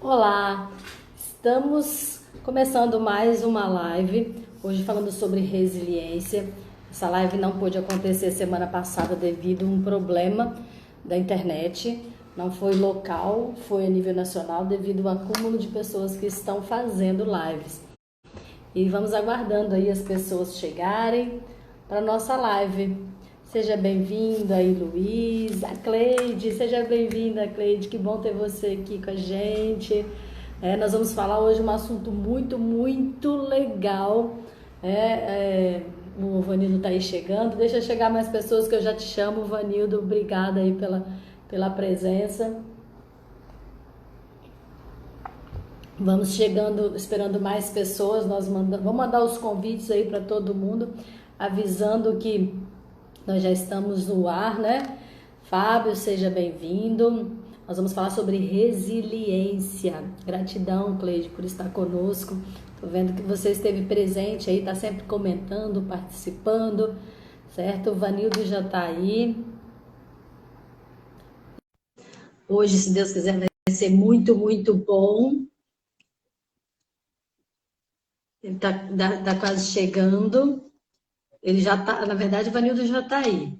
Olá, estamos começando mais uma live, hoje falando sobre resiliência. Essa live não pôde acontecer semana passada devido a um problema da internet, não foi local, foi a nível nacional devido ao acúmulo de pessoas que estão fazendo lives. E vamos aguardando aí as pessoas chegarem para nossa live. Seja bem-vinda aí, Luiz, a Cleide, seja bem-vinda, Cleide, que bom ter você aqui com a gente. Nós vamos falar hoje um assunto muito legal. O Vanildo está aí chegando, deixa chegar mais pessoas que eu já te chamo, Vanildo, obrigada aí pela presença. Vamos chegando, esperando mais pessoas, vamos mandar os convites aí para todo mundo, avisando que nós já estamos no ar, né? Fábio, seja bem-vindo. Nós vamos falar sobre resiliência. Gratidão, Cleide, por estar conosco. Tô vendo que você esteve presente aí, tá sempre comentando, participando, certo? O Vanildo já tá aí. Hoje, se Deus quiser, vai ser muito bom. Ele tá quase chegando. Ele já tá, na verdade, o Vanildo já tá aí.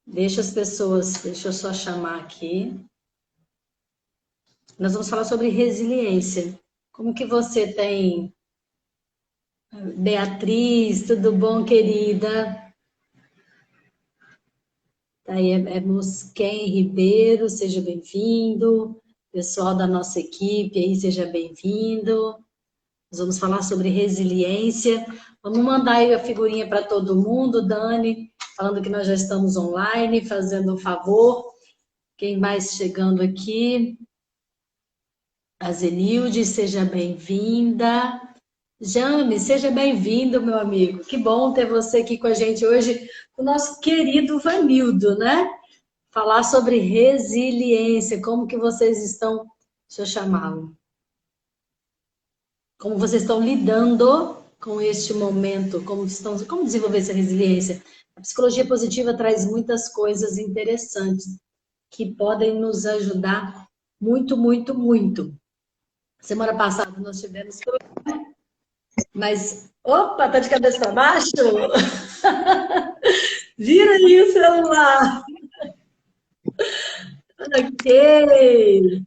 Deixa eu só chamar aqui. Nós vamos falar sobre resiliência. Como que você tem, Beatriz? Tudo bom, querida? Tá aí, é Mosquen Ribeiro, seja bem-vindo. Pessoal da nossa equipe aí, seja bem-vindo. Nós vamos falar sobre resiliência. Vamos mandar aí a figurinha para todo mundo, Dani, falando que nós já estamos online, fazendo um favor. Quem mais chegando aqui? A Zenilde, seja bem-vinda. Jame, seja bem-vindo, meu amigo. Que bom ter você aqui com a gente hoje, o nosso querido Vanildo, né? Falar sobre resiliência, como que vocês estão, deixa eu chamá-lo, como vocês estão lidando com este momento, como desenvolver essa resiliência. A psicologia positiva traz muitas coisas interessantes que podem nos ajudar muito. Semana passada nós tivemos, mas, opa, tá de cabeça para baixo? Vira aí o celular. Ok.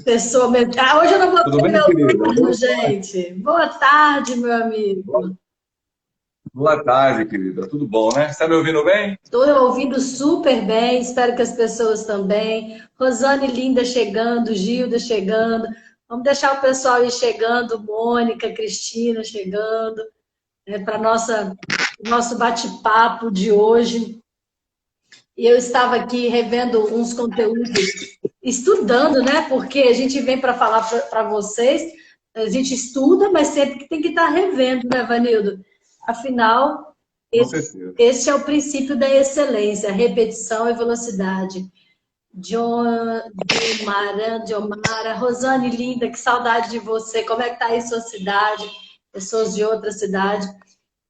Pessoa mental. Hoje eu não vou Tudo ter bem, meu querida? turno, gente. Boa tarde, meu amigo. Boa tarde, querida. Tudo bom, né? Está me ouvindo bem? Estou ouvindo super bem, espero que as pessoas também. Rosane Linda chegando, Gilda chegando. Vamos deixar o pessoal ir chegando, Mônica, Cristina chegando, para nosso bate-papo de hoje. E eu estava aqui revendo uns conteúdos, estudando, né? Porque a gente vem para falar para vocês, a gente estuda, mas sempre que tem que estar revendo, né, Vanildo? Afinal, Com esse, certeza. esse é o princípio da excelência, repetição e velocidade. Diomara, Rosane linda, que saudade de você. Como é que tá aí sua cidade? Pessoas de outra cidade.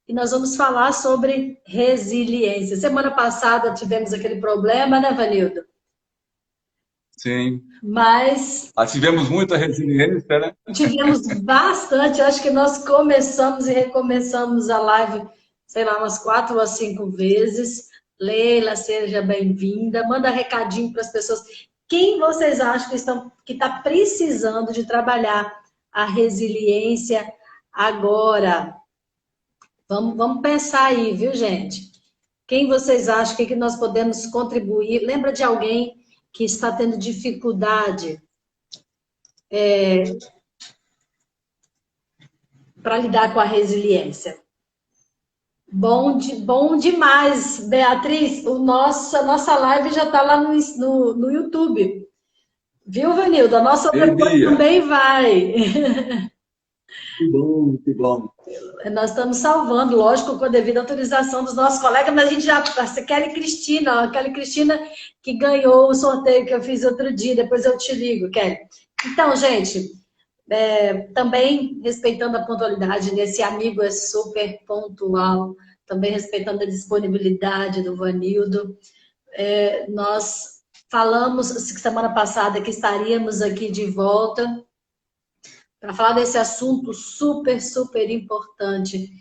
E nós vamos falar sobre resiliência. Semana passada tivemos aquele problema, né, Vanildo? Sim. Mas Tivemos muita resiliência, né? tivemos bastante. Acho que nós começamos e recomeçamos a live, sei lá, umas 4 ou 5 vezes. Leila, seja bem-vinda. Manda recadinho para as pessoas. Quem vocês acham que está precisando de trabalhar a resiliência agora? Vamos pensar aí, viu, gente? Quem vocês acham que nós podemos contribuir? Lembra de alguém que está tendo dificuldade para lidar com a resiliência? Bom demais, Beatriz. A nossa live já está lá no YouTube. Viu, Vanildo? A nossa Eu depois via. também vai. Que bom, que bom. Nós estamos salvando, lógico, com a devida autorização dos nossos colegas, mas a gente já. A Kelly Cristina, ó, a Kelly Cristina que ganhou o sorteio que eu fiz outro dia, depois eu te ligo, Kelly. Então, gente, também respeitando a pontualidade, né? Esse amigo é super pontual, também respeitando a disponibilidade do Vanildo. Nós falamos semana passada que estaríamos aqui de volta para falar desse assunto super, super importante,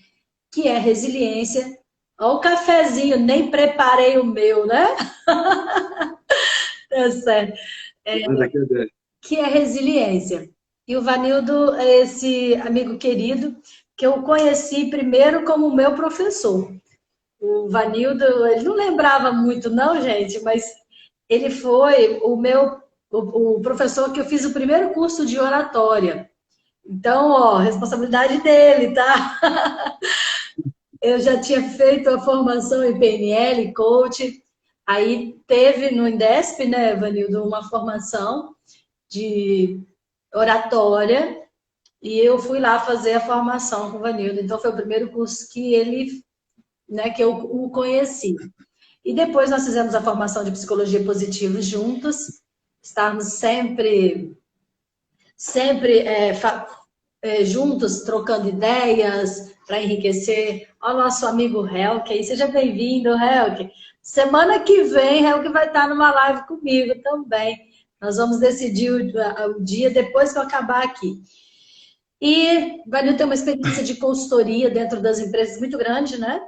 que é resiliência. Olha o cafezinho, nem preparei o meu, né? É sério. Que é resiliência. E o Vanildo é esse amigo querido que eu conheci primeiro como meu professor. O Vanildo, ele não lembrava muito não, gente, mas ele foi o professor que eu fiz o primeiro curso de oratória. Então, ó, responsabilidade dele, tá? Eu já tinha feito a formação em PNL, coach, aí teve no Indesp, né, Vanildo, uma formação de oratória, e eu fui lá fazer a formação com o Vanildo. Então, foi o primeiro curso que ele, né, que eu o conheci. E depois nós fizemos a formação de psicologia positiva juntos, estávamos sempre juntos, trocando ideias para enriquecer. Olha o nosso amigo Helk aí, seja bem-vindo, Helk. Semana que vem, Helk vai estar numa live comigo também. Nós vamos decidir o dia depois que eu acabar aqui. E o Vanil tem uma experiência de consultoria dentro das empresas muito grande, né?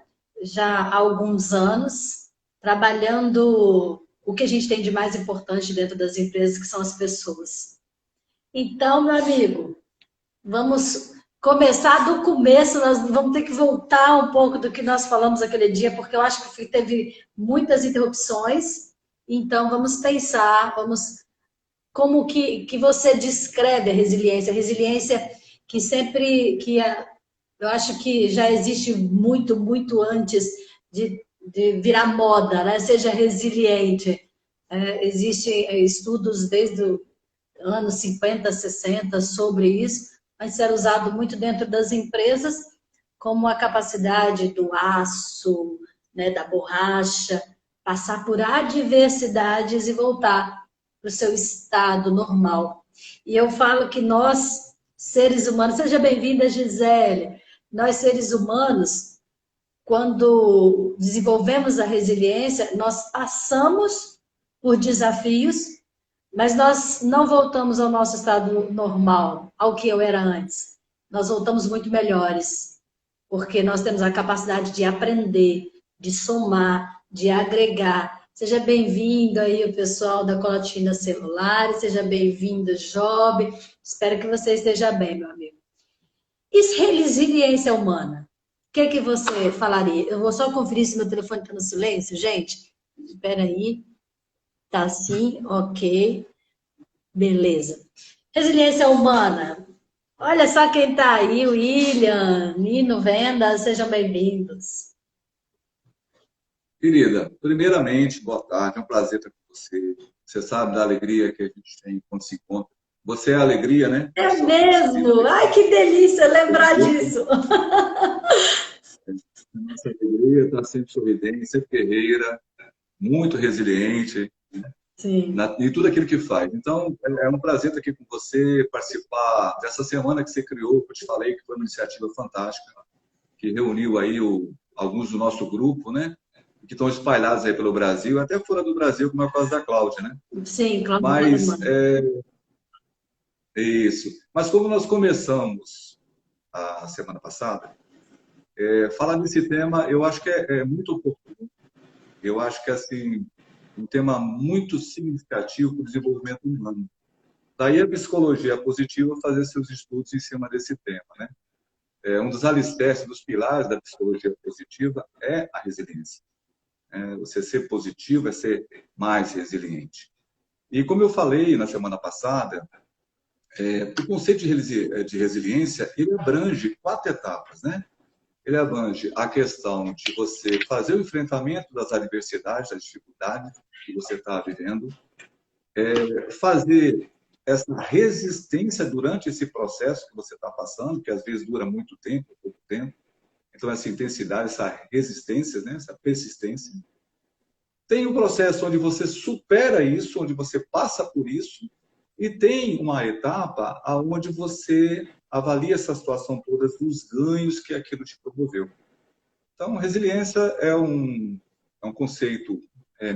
Já há alguns anos, trabalhando o que a gente tem de mais importante dentro das empresas, que são as pessoas. Então, meu amigo, vamos começar do começo, nós vamos ter que voltar um pouco do que nós falamos aquele dia, porque eu acho que teve muitas interrupções. Então, vamos pensar, como que você descreve a resiliência? A resiliência que sempre, eu acho que já existe muito, muito antes de virar moda, né? Seja resiliente. Existem estudos desde os anos 50, 60 sobre isso, mas era usado muito dentro das empresas, como a capacidade do aço, né, da borracha, passar por adversidades e voltar para o seu estado normal. E eu falo que nós, seres humanos, seja bem-vinda, Gisele, nós, seres humanos, quando desenvolvemos a resiliência, nós passamos por desafios, mas nós não voltamos ao nosso estado normal, ao que eu era antes. Nós voltamos muito melhores, porque nós temos a capacidade de aprender, de somar, de agregar. Seja bem-vindo aí o pessoal da Colatina Celulares, seja bem-vindo, Job. Espero que você esteja bem, meu amigo. E resiliência humana? O que você falaria? Eu vou só conferir se meu telefone está no silêncio, gente. Espera aí. Tá sim, ok. Beleza. Resiliência humana. Olha só quem está aí, o William, Nino Venda, sejam bem-vindos. Querida, primeiramente, boa tarde, é um prazer estar com você. Você sabe da alegria que a gente tem quando se encontra. Você é a alegria, né? É mesmo? Ai, que delícia lembrar disso. Nossa alegria está sempre sorridente, sempre guerreira, muito resiliente, Sim. em tudo aquilo que faz. Então, é um prazer estar aqui com você, participar dessa semana que você criou, que eu te falei que foi uma iniciativa fantástica, que reuniu aí alguns do nosso grupo, né? Que estão espalhados aí pelo Brasil, até fora do Brasil, como é o caso da Cláudia, né? Sim, Cláudia. Mas, isso. Mas como nós começamos a semana passada, falar desse tema, eu acho que é muito oportuno. Eu acho que, assim, um tema muito significativo para o desenvolvimento humano. Daí a psicologia positiva fazer seus estudos em cima desse tema, né? Um dos alicerces, dos pilares da psicologia positiva é a resiliência. Você ser positivo é ser mais resiliente. E como eu falei na semana passada, o conceito de resiliência, ele abrange 4 etapas, né? Ele abrange a questão de você fazer o enfrentamento das adversidades, das dificuldades que você está vivendo, fazer essa resistência durante esse processo que você está passando, que às vezes dura muito tempo, pouco tempo. Então, essa intensidade, essa resistência, né? Essa persistência. Tem um processo onde você supera isso, onde você passa por isso, e tem uma etapa onde você avalia essa situação toda, dos ganhos que aquilo te promoveu. Então, resiliência é um conceito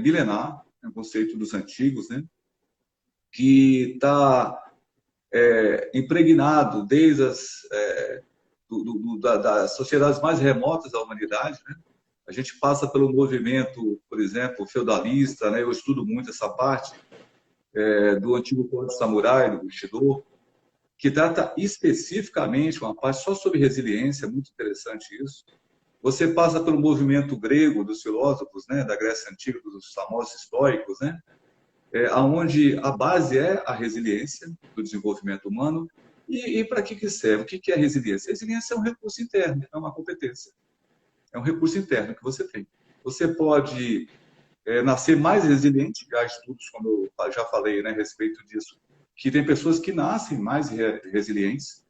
milenar, é um conceito dos antigos, né? Que está impregnado desde das sociedades mais remotas da humanidade, né? A gente passa pelo movimento, por exemplo, feudalista, né? Eu estudo muito essa parte do antigo Código Samurai, do Bushido, que trata especificamente uma parte só sobre resiliência, muito interessante isso. Você passa pelo movimento grego dos filósofos, né? Da Grécia Antiga, dos famosos estoicos, né? Onde a base é a resiliência do desenvolvimento humano. E para que serve? O que é resiliência? Resiliência é um recurso interno, é uma competência. É um recurso interno que você tem. Você pode nascer mais resiliente, há estudos, como eu já falei, né, a respeito disso, que tem pessoas que nascem mais resilientes.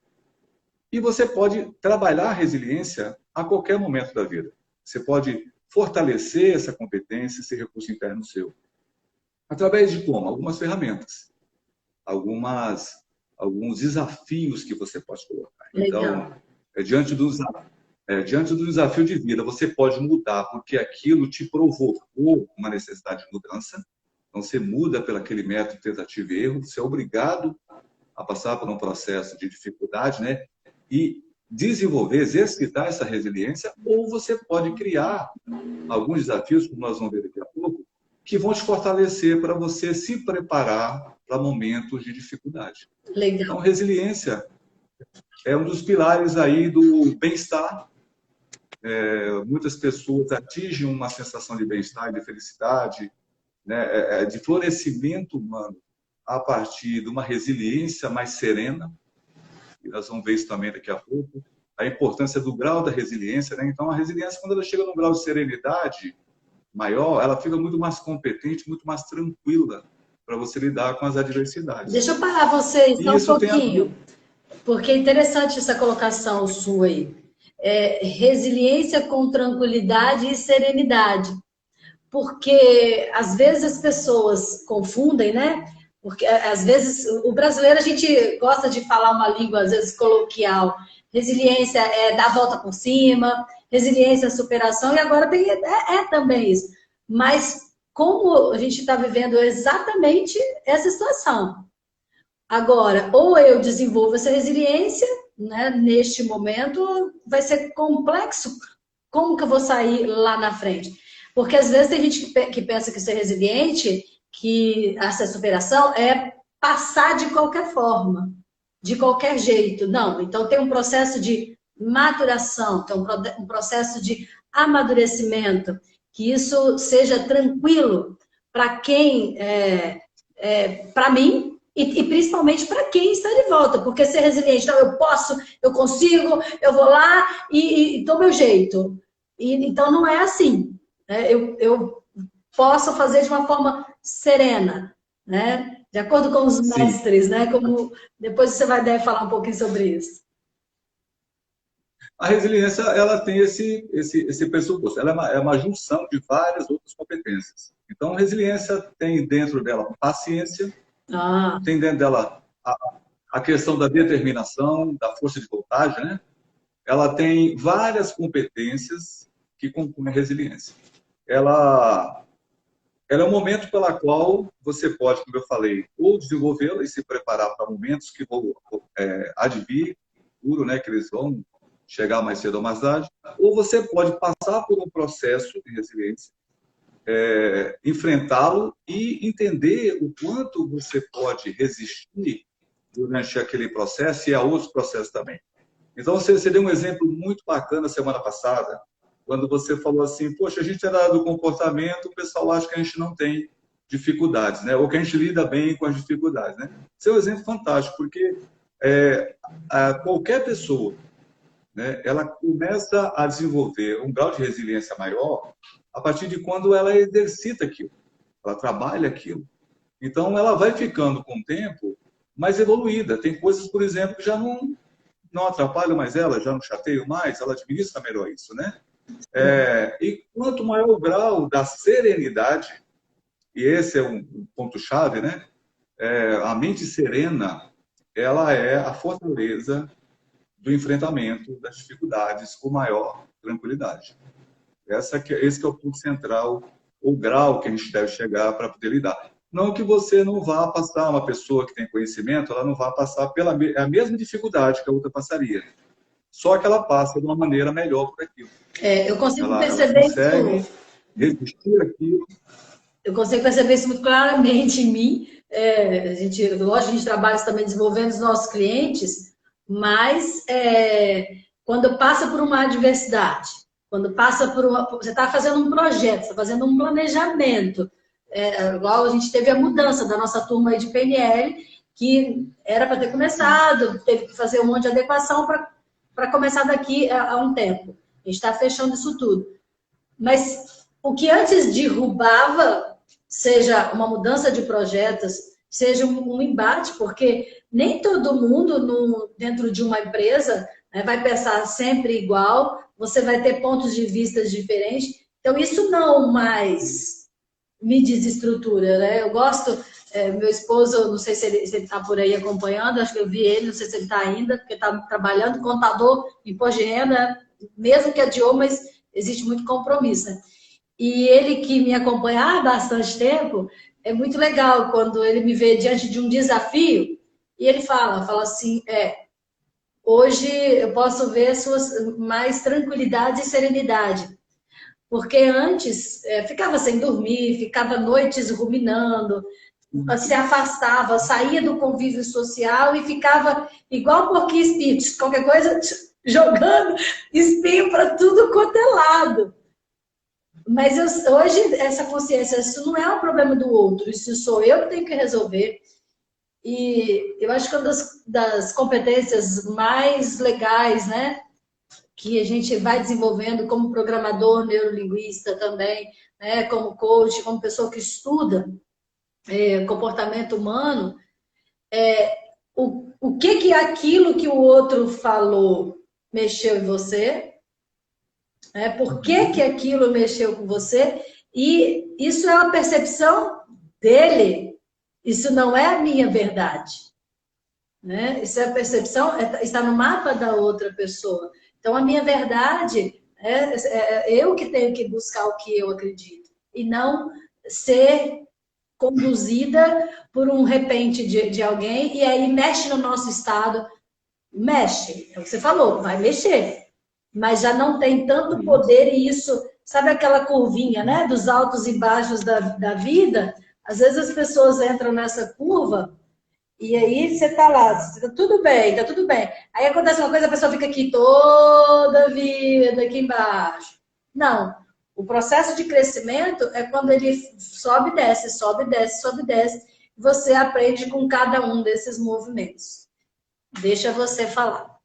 E você pode trabalhar a resiliência a qualquer momento da vida. Você pode fortalecer essa competência, esse recurso interno seu. Através de como? Algumas ferramentas, alguns desafios que você pode colocar. Legal. Então, diante do desafio de vida, você pode mudar porque aquilo te provocou uma necessidade de mudança. Então, você muda pelo aquele método tentativa e erro, você é obrigado a passar por um processo de dificuldade, né? E desenvolver, exercitar essa resiliência, ou você pode criar alguns desafios, como nós vamos ver daqui a pouco, que vão te fortalecer para você se preparar para momentos de dificuldade. Legal. Então, resiliência é um dos pilares aí do bem-estar. Muitas pessoas atingem uma sensação de bem-estar, de felicidade, né, de florescimento humano a partir de uma resiliência mais serena. E nós vamos ver isso também daqui a pouco. A importância do grau da resiliência, né? Então, a resiliência, quando ela chega num grau de serenidade maior, ela fica muito mais competente, muito mais tranquila para você lidar com as adversidades. Deixa eu parar você só um pouquinho, tem porque é interessante essa colocação sua aí. Resiliência com tranquilidade e serenidade. Porque às vezes as pessoas confundem, né? Porque às vezes o brasileiro a gente gosta de falar uma língua às vezes coloquial. Resiliência é dar a volta por cima, resiliência é superação, e agora tem, também isso. Mas como a gente está vivendo exatamente essa situação. Agora, ou eu desenvolvo essa resiliência, né, neste momento, vai ser complexo. Como que eu vou sair lá na frente? Porque às vezes tem gente que pensa que ser resiliente, que essa superação é passar de qualquer forma, de qualquer jeito. Não, então tem um processo de maturação, tem um processo de amadurecimento, que isso seja tranquilo para quem, para mim, e principalmente para quem está de volta, porque ser resiliente, não, eu posso, eu consigo, eu vou lá e dou meu jeito. Então não é assim. Né? Eu posso fazer de uma forma serena, né? De acordo com os mestres, né? Como depois você deve falar um pouquinho sobre isso. A resiliência, ela tem esse pressuposto. Ela é uma junção de várias outras competências. Então, a resiliência tem dentro dela paciência, tem dentro dela a questão da determinação, da força de vontade, né? Ela tem várias competências que compõem a resiliência. Ela é um momento pela qual você pode, como eu falei, ou desenvolvê-la e se preparar para momentos que vão advir, futuro, né, que eles vão chegar mais cedo ou mais tarde, ou você pode passar por um processo de resiliência, enfrentá-lo e entender o quanto você pode resistir durante aquele processo e a outros processos também. Então, você deu um exemplo muito bacana semana passada, quando você falou assim, poxa, a gente é da área do comportamento, o pessoal acha que a gente não tem dificuldades, né? Ou que a gente lida bem com as dificuldades, né? Esse é um exemplo fantástico, porque qualquer pessoa, né, ela começa a desenvolver um grau de resiliência maior a partir de quando ela exercita aquilo, ela trabalha aquilo. Então, ela vai ficando com o tempo mais evoluída. Tem coisas, por exemplo, que já não atrapalham mais ela, já não chateiam mais, ela administra melhor isso, né? E quanto maior o grau da serenidade, e esse é um ponto-chave, né? A mente serena, ela é a fortaleza do enfrentamento das dificuldades com maior tranquilidade. Esse que é o ponto central o grau que a gente deve chegar para poder lidar. Não que você não vá passar, uma pessoa que tem conhecimento, ela não vá passar pela a mesma dificuldade que a outra passaria. Só que ela passa de uma maneira melhor por aquilo. Eu consigo Ela perceber consegue isso. resistir aquilo. Eu consigo perceber isso muito claramente em mim. Lógico, a gente trabalha também desenvolvendo os nossos clientes, mas quando passa por uma adversidade, quando passa por você está fazendo um projeto, está fazendo um planejamento, igual a gente teve a mudança da nossa turma aí de PNL, que era para ter começado, teve que fazer um monte de adequação para começar daqui a um tempo. A gente está fechando isso tudo. Mas o que antes derrubava, seja uma mudança de projetos, seja um embate, porque nem todo mundo dentro de uma empresa, né, vai pensar sempre igual, você vai ter pontos de vista diferentes. Então, isso não mais me desestrutura, né? Eu gosto, meu esposo, não sei se ele está por aí acompanhando, acho que eu vi ele, não sei se ele está ainda, porque está trabalhando, contador, imposto de renda, mesmo que adiou, mas existe muito compromisso, né? E ele que me acompanha há bastante tempo, é muito legal quando ele me vê diante de um desafio e ele fala assim, hoje eu posso ver suas mais tranquilidade e serenidade, porque antes ficava sem dormir, ficava noites ruminando, se afastava, saía do convívio social e ficava igual porquinho espírito, qualquer coisa jogando espinho para tudo quanto é lado. Mas hoje, essa consciência, isso não é um problema do outro, isso sou eu que tenho que resolver. E eu acho que uma das competências mais legais, né, que a gente vai desenvolvendo como programador, neurolinguista também, né, como coach, como pessoa que estuda comportamento humano, o que aquilo que o outro falou mexeu em você, por que aquilo mexeu com você, e isso é uma percepção dele, isso não é a minha verdade, né? Isso é a percepção, está no mapa da outra pessoa. Então, a minha verdade é eu que tenho que buscar o que eu acredito, e não ser conduzida por um repente de alguém, e aí mexe no nosso estado, mexe, é o que você falou, vai mexer, mas já não tem tanto poder, e isso, sabe aquela curvinha, né, dos altos e baixos da vida? Às vezes as pessoas entram nessa curva e aí você tá lá, tá tudo bem, tá tudo bem. Aí acontece uma coisa, a pessoa fica aqui toda a vida, aqui embaixo. Não, o processo de crescimento é quando ele sobe e desce, sobe e desce, sobe e desce. Você aprende com cada um desses movimentos. Deixa você falar.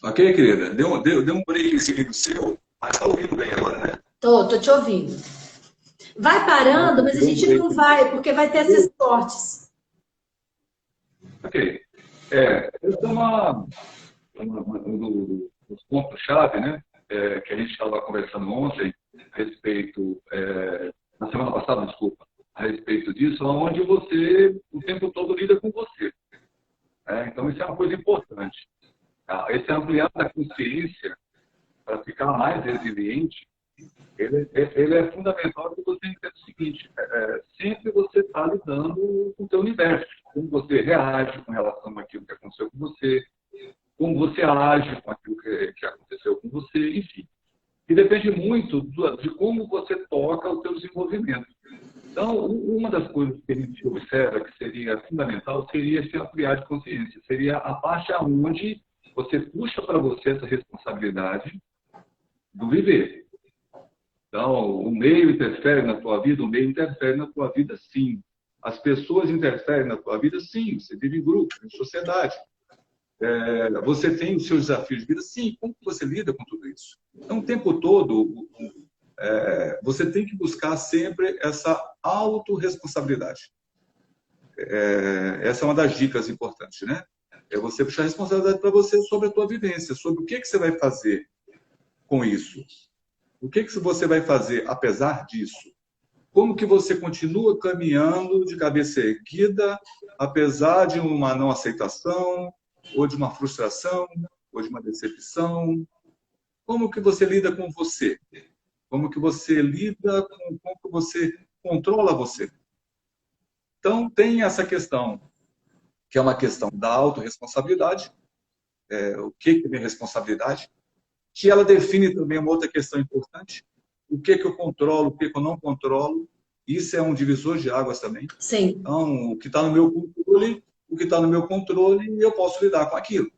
Ok, querida? Deu um break seguido seu, mas tá ouvindo bem agora, né? Tô te ouvindo. Vai parando, mas a gente não vai, porque vai ter esses cortes. Ok. Esse é um dos pontos-chave, né? Que a gente estava conversando ontem, a respeito, na semana passada, desculpa, a respeito disso, onde você o tempo todo lida com você. Então, isso é uma coisa importante. Esse ampliar da consciência para ficar mais resiliente, ele é fundamental que você entenda o seguinte, sempre você está lidando com o seu universo, como você reage com relação àquilo que aconteceu com você, como você age com aquilo que aconteceu com você, enfim. E depende muito de como você toca o seu desenvolvimento. Então, uma das coisas que a gente observa que seria fundamental seria esse ampliar de consciência, seria a parte onde você puxa para você essa responsabilidade do viver. Então, o meio interfere na tua vida, o meio interfere na tua vida, sim. As pessoas interferem na tua vida, sim. Você vive em grupo, em sociedade. Você tem os seus desafios de vida, sim. Como você lida com tudo isso? Então, o tempo todo, você tem que buscar sempre essa autorresponsabilidade. Essa é uma das dicas importantes, né? É você puxar a responsabilidade para você sobre a tua vivência, sobre o que você vai fazer com isso. O que você vai fazer apesar disso? Como que você continua caminhando de cabeça erguida, apesar de uma não aceitação, ou de uma frustração, ou de uma decepção? Como que você lida com você? Como que você lida com como que você controla você? Então, tem essa questão, que é uma questão da autorresponsabilidade, o que é minha responsabilidade, que ela define também uma outra questão importante, o que eu controlo, o que eu não controlo, isso é um divisor de águas também. Sim. Então, o que está no meu controle, eu posso lidar com aquilo.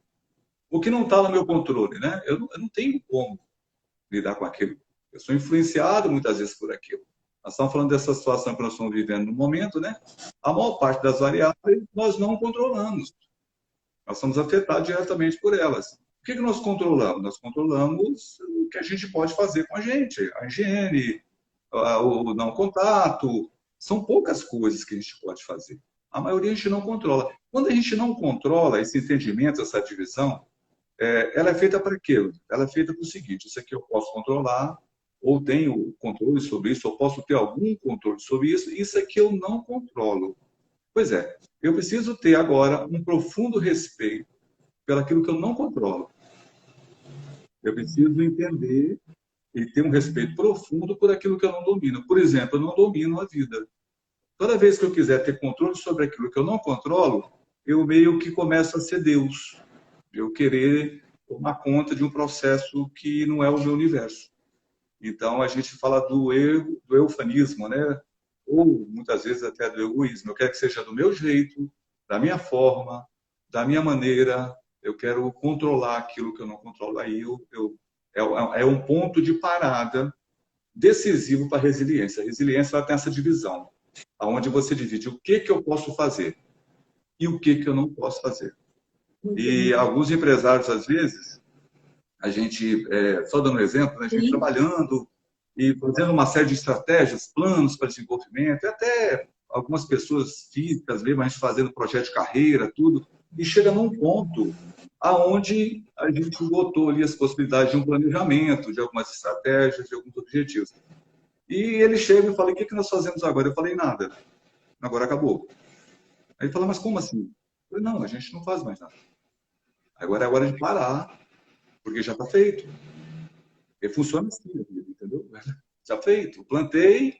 O que não está no meu controle, né? Eu não tenho como lidar com aquilo. Eu sou influenciado muitas vezes por aquilo. Nós estamos falando dessa situação que nós estamos vivendo no momento, né? A maior parte das variáveis nós não controlamos. Nós somos afetados diretamente por elas. O que nós controlamos? Nós controlamos o que a gente pode fazer com a gente. A higiene, o não contato. São poucas coisas que a gente pode fazer. A maioria a gente não controla. Quando a gente não controla esse entendimento, essa divisão, ela é feita para quê? Ela é feita para o seguinte: isso aqui eu posso controlar, ou tenho controle sobre isso, ou posso ter algum controle sobre isso, isso aqui eu não controlo. Pois é, eu preciso ter agora um profundo respeito pelaquilo que eu não controlo. Eu preciso entender e ter um respeito profundo por aquilo que eu não domino. Por exemplo, eu não domino a vida. Toda vez que eu quiser ter controle sobre aquilo que eu não controlo, eu meio que começo a ser Deus. Eu querer tomar conta de um processo que não é o meu universo. Então, a gente fala do eufemismo, né? Ou, muitas vezes, até do egoísmo. Eu quero que seja do meu jeito, da minha forma, da minha maneira. Eu quero controlar aquilo que eu não controlo. Aí é um ponto de parada decisivo para a resiliência. A resiliência ela tem essa divisão, onde você divide o que eu posso fazer e o que eu não posso fazer. E alguns empresários, às vezes, a gente, só dando um exemplo, né, a gente trabalhando e fazendo uma série de estratégias, planos para desenvolvimento, e até algumas pessoas físicas mesmo, a gente fazendo projeto de carreira, tudo, e chega num ponto aonde a gente botou ali as possibilidades de um planejamento, de algumas estratégias, de alguns objetivos. E ele chega e fala: o que nós fazemos agora? Eu falei: nada, agora acabou. Aí ele fala: mas como assim? Eu falei: não, a gente não faz mais nada. Agora é a hora de parar, porque já está feito. Porque funciona assim, entendeu? Já feito. Plantei,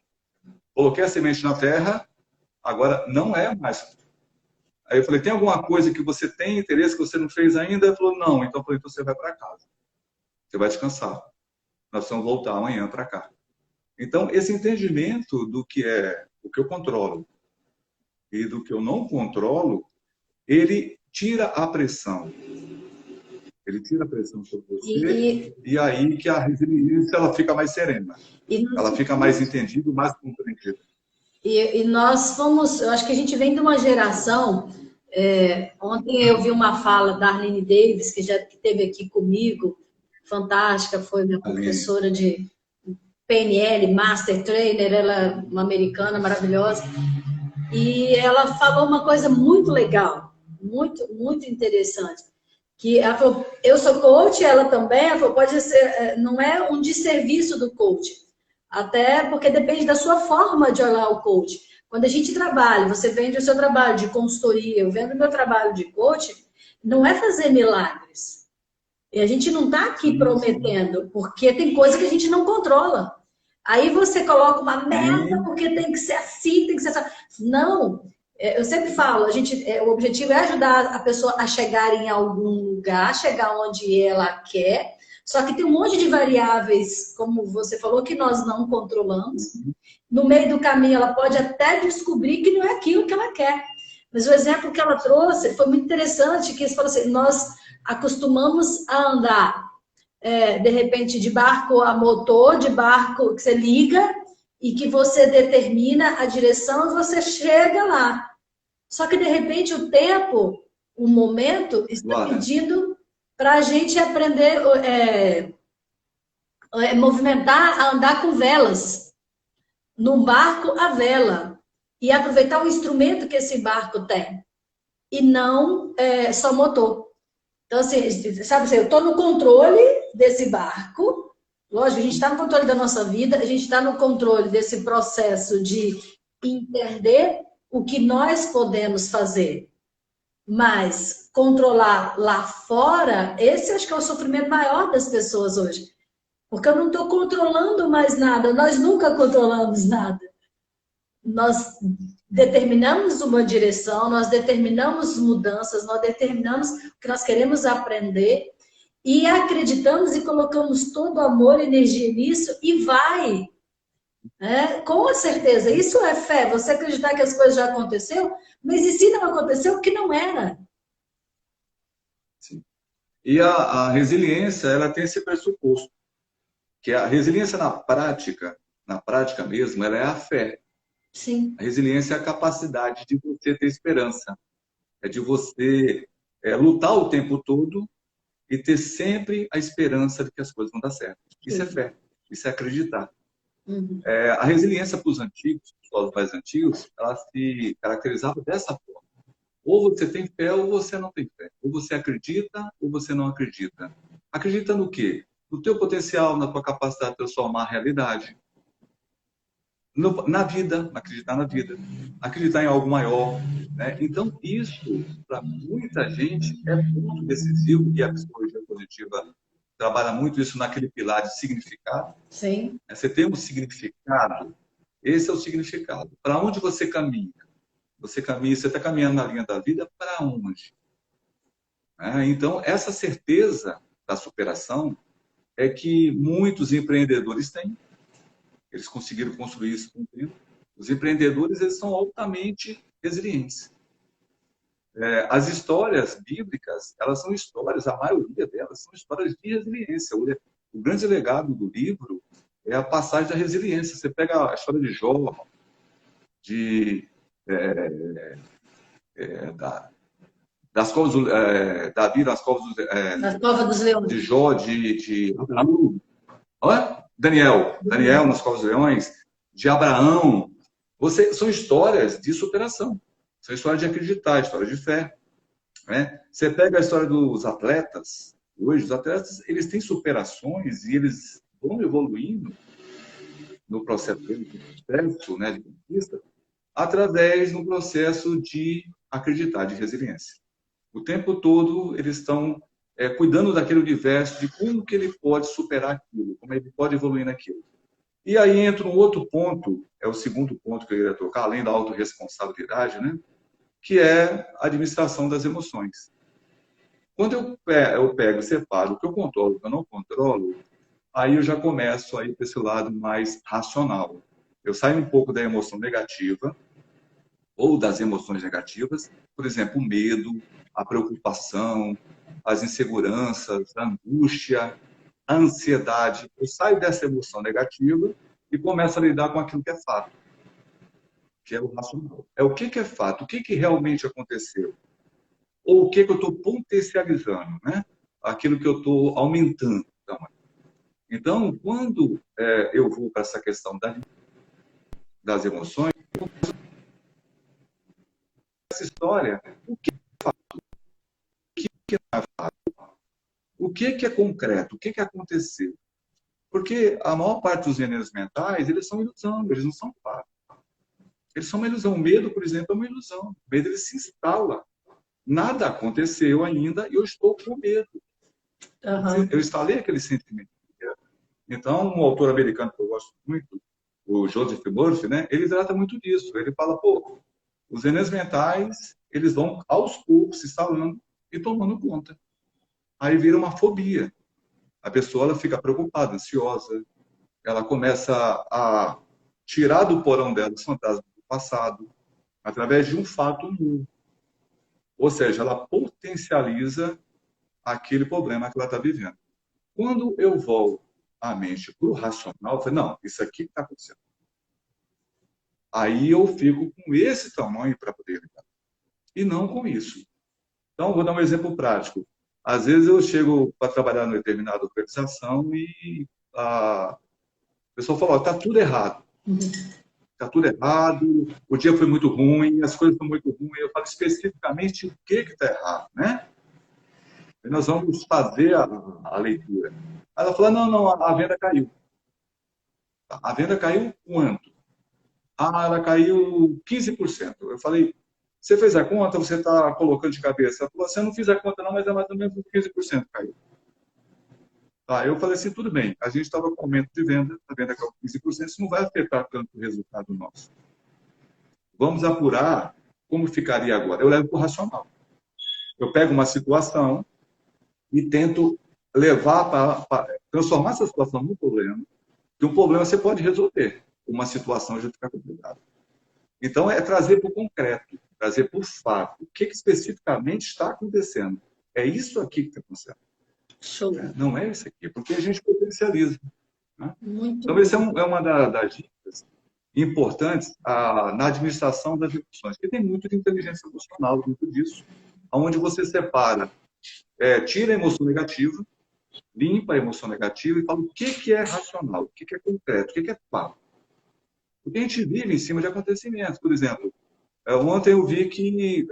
coloquei a semente na terra, agora não é mais. Aí eu falei: tem alguma coisa que você tem interesse que você não fez ainda? Ele falou: não. Então eu falei: então você vai para casa. Você vai descansar. Nós vamos voltar amanhã para cá. Então, esse entendimento do que é o que eu controlo e do que eu não controlo, ele tira a pressão. Ele tira a pressão sobre você e aí que a resiliência ela fica mais serena. Ela fica mais entendida, mais compreendida. E nós fomos, eu acho que a gente vem de uma geração. Ontem eu vi uma fala da Arlene Davis, que já esteve aqui comigo, fantástica, foi minha professora de PNL, Master Trainer, ela é uma americana maravilhosa. E ela falou uma coisa muito legal, muito, muito interessante. Que ela falou: eu sou coach, ela também. Ela falou: pode ser, não é um desserviço do coach, até porque depende da sua forma de olhar o coach. Quando a gente trabalha, você vende o seu trabalho de consultoria, eu vendo o meu trabalho de coach, não é fazer milagres. E a gente não está aqui prometendo, porque tem coisa que a gente não controla. Aí você coloca uma meta porque tem que ser assim, tem que ser assim. Não. Eu sempre falo, o objetivo é ajudar a pessoa a chegar em algum lugar, chegar onde ela quer, só que tem um monte de variáveis, como você falou, que nós não controlamos. No meio do caminho, ela pode até descobrir que não é aquilo que ela quer. Mas o exemplo que ela trouxe foi muito interessante, que você falou assim: nós acostumamos a andar, de repente, de barco a motor, de barco que você liga, e que você determina a direção e você chega lá. Só que, de repente, o tempo, o momento, está pedindo para a gente aprender, movimentar, a andar com velas. Num barco, a vela. E aproveitar o instrumento que esse barco tem. E não só motor. Então, assim, sabe assim, eu estou no controle desse barco. Lógico, a gente está no controle da nossa vida, a gente está no controle desse processo de entender o que nós podemos fazer. Mas controlar lá fora, esse acho que é o sofrimento maior das pessoas hoje. Porque eu não estou controlando mais nada, nós nunca controlamos nada. Nós determinamos uma direção, nós determinamos mudanças, nós determinamos o que nós queremos aprender e acreditamos e colocamos todo amor e energia nisso e vai. Né? Com certeza, isso é fé, você acreditar que as coisas já aconteceram, mas e se não aconteceu, o que não era? Sim. E a resiliência, ela tem esse pressuposto, que a resiliência na prática mesmo, ela é a fé. Sim. A resiliência é a capacidade de você ter esperança, é de você lutar o tempo todo e ter sempre a esperança de que as coisas vão dar certo. Isso é Sim. fé, isso é acreditar. Uhum. A resiliência para os antigos, os povos mais antigos, ela se caracterizava dessa forma. Ou você tem fé ou você não tem fé. Ou você acredita ou você não acredita. Acredita no quê? No teu potencial, na tua capacidade de transformar a realidade. Na vida, acreditar na vida. Acreditar em algo maior. Né? Então, isso, para muita gente, é ponto decisivo, e a psicologia positiva trabalha muito isso naquele pilar de significado. Sim. Você tem um significado, esse é o significado. Para onde você caminha? Você está caminhando na linha da vida para onde? Então, essa certeza da superação é que muitos empreendedores têm. Eles conseguiram construir isso com o tempo. Os empreendedores, eles são altamente resilientes. As histórias bíblicas, elas são histórias, a maioria delas são histórias de resiliência. O grande legado do livro é a passagem da resiliência. Você pega a história de Jó, de, é, da, das covas do, Davi nas covas Na cova dos leões. de Jó, de Abraão, Daniel nas covas dos leões, de Abraão. São histórias de superação, são histórias de acreditar, histórias de fé. Né? Você pega a história dos atletas, hoje os atletas eles têm superações e eles vão evoluindo no processo deles, né, de conquista, através de um processo de acreditar, de resiliência. O tempo todo eles estão cuidando daquele universo, de como que ele pode superar aquilo, como ele pode evoluir naquilo. E aí entra um outro ponto, é o segundo ponto que eu ia tocar, além da autorresponsabilidade, né? Que é a administração das emoções. Quando eu pego e separo o que eu controlo, o que eu não controlo, aí eu já começo a ir para esse lado mais racional. Eu saio um pouco da emoção negativa, ou das emoções negativas, por exemplo, o medo, a preocupação, as inseguranças, a angústia, a ansiedade. Eu saio dessa emoção negativa e começo a lidar com aquilo que é fato, que é o racional. É o que é fato, o que realmente aconteceu, ou o que eu estou potencializando, né? Aquilo que eu estou aumentando. Então, quando eu vou para essa questão das emoções, essa história, que não é fato? O que é concreto? O que aconteceu? Porque a maior parte dos venenos mentais, eles são ilusão, eles não são fato. Eles são uma ilusão. O medo, por exemplo, é uma ilusão. O medo ele se instala. Nada aconteceu ainda e eu estou com medo. Uhum. Eu instalei aquele sentimento. Então, um autor americano que eu gosto muito, o Joseph Murphy, né, ele trata muito disso. Ele fala, pô, os venenos mentais, eles vão aos poucos se instalando e tomando conta. Aí vira uma fobia. A pessoa ela fica preocupada, ansiosa, ela começa a tirar do porão dela os fantasmas do passado, através de um fato novo. Ou seja, ela potencializa aquele problema que ela está vivendo. Quando eu volto a mente para o racional, eu falo, não, isso aqui está acontecendo. Aí eu fico com esse tamanho para poder lidar. E não com isso. Então, vou dar um exemplo prático. Às vezes eu chego para trabalhar numa determinada organização e a pessoa fala, está tudo errado. Está tudo errado, o dia foi muito ruim, as coisas estão muito ruins. Eu falo especificamente o que está errado, né? E nós vamos fazer a leitura. Ela falou, não, a venda caiu. A venda caiu quanto? Ela caiu 15%. Eu falei, você fez a conta, você está colocando de cabeça? Ela falou, você não fiz a conta não, mas é mais ou menos 15% caiu. Eu falei assim, tudo bem, a gente estava com aumento de venda, a venda caiu 15%, isso não vai afetar tanto o resultado nosso. Vamos apurar como ficaria agora. Eu levo para o racional. Eu pego uma situação e tento levar para transformar essa situação num problema, que um problema você pode resolver, uma situação já fica complicada. Então, é trazer para o concreto, trazer para o fato. O que especificamente está acontecendo? É isso aqui que está acontecendo. Show. Não é isso aqui, porque a gente potencializa. Né? Muito Então, bom. esse é uma das dicas importantes na administração das emoções, porque tem muito de inteligência emocional, muito disso, onde você separa, tira a emoção negativa, limpa a emoção negativa e fala o que é racional, o que é concreto, o que é fato. Porque a gente vive em cima de acontecimentos. Por exemplo, ontem eu vi que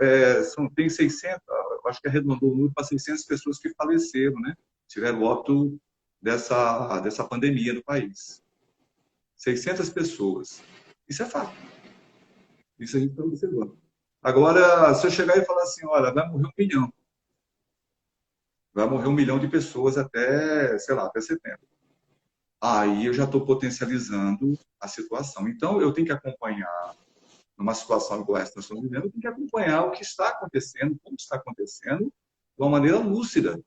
tem 600, acho que arredondou o número para 600 pessoas que faleceram, né? Tiveram óbito dessa pandemia no país. 600 pessoas. Isso é fato. Isso a gente está observando. Agora, se eu chegar e falar assim, olha, vai morrer 1 milhão. Vai morrer 1 milhão de pessoas até, sei lá, até setembro. Aí eu já estou potencializando a situação. Então, eu tenho que acompanhar, numa situação igual essa que nós estamos vivendo, eu tenho que acompanhar o que está acontecendo, como está acontecendo, de uma maneira lúcida, de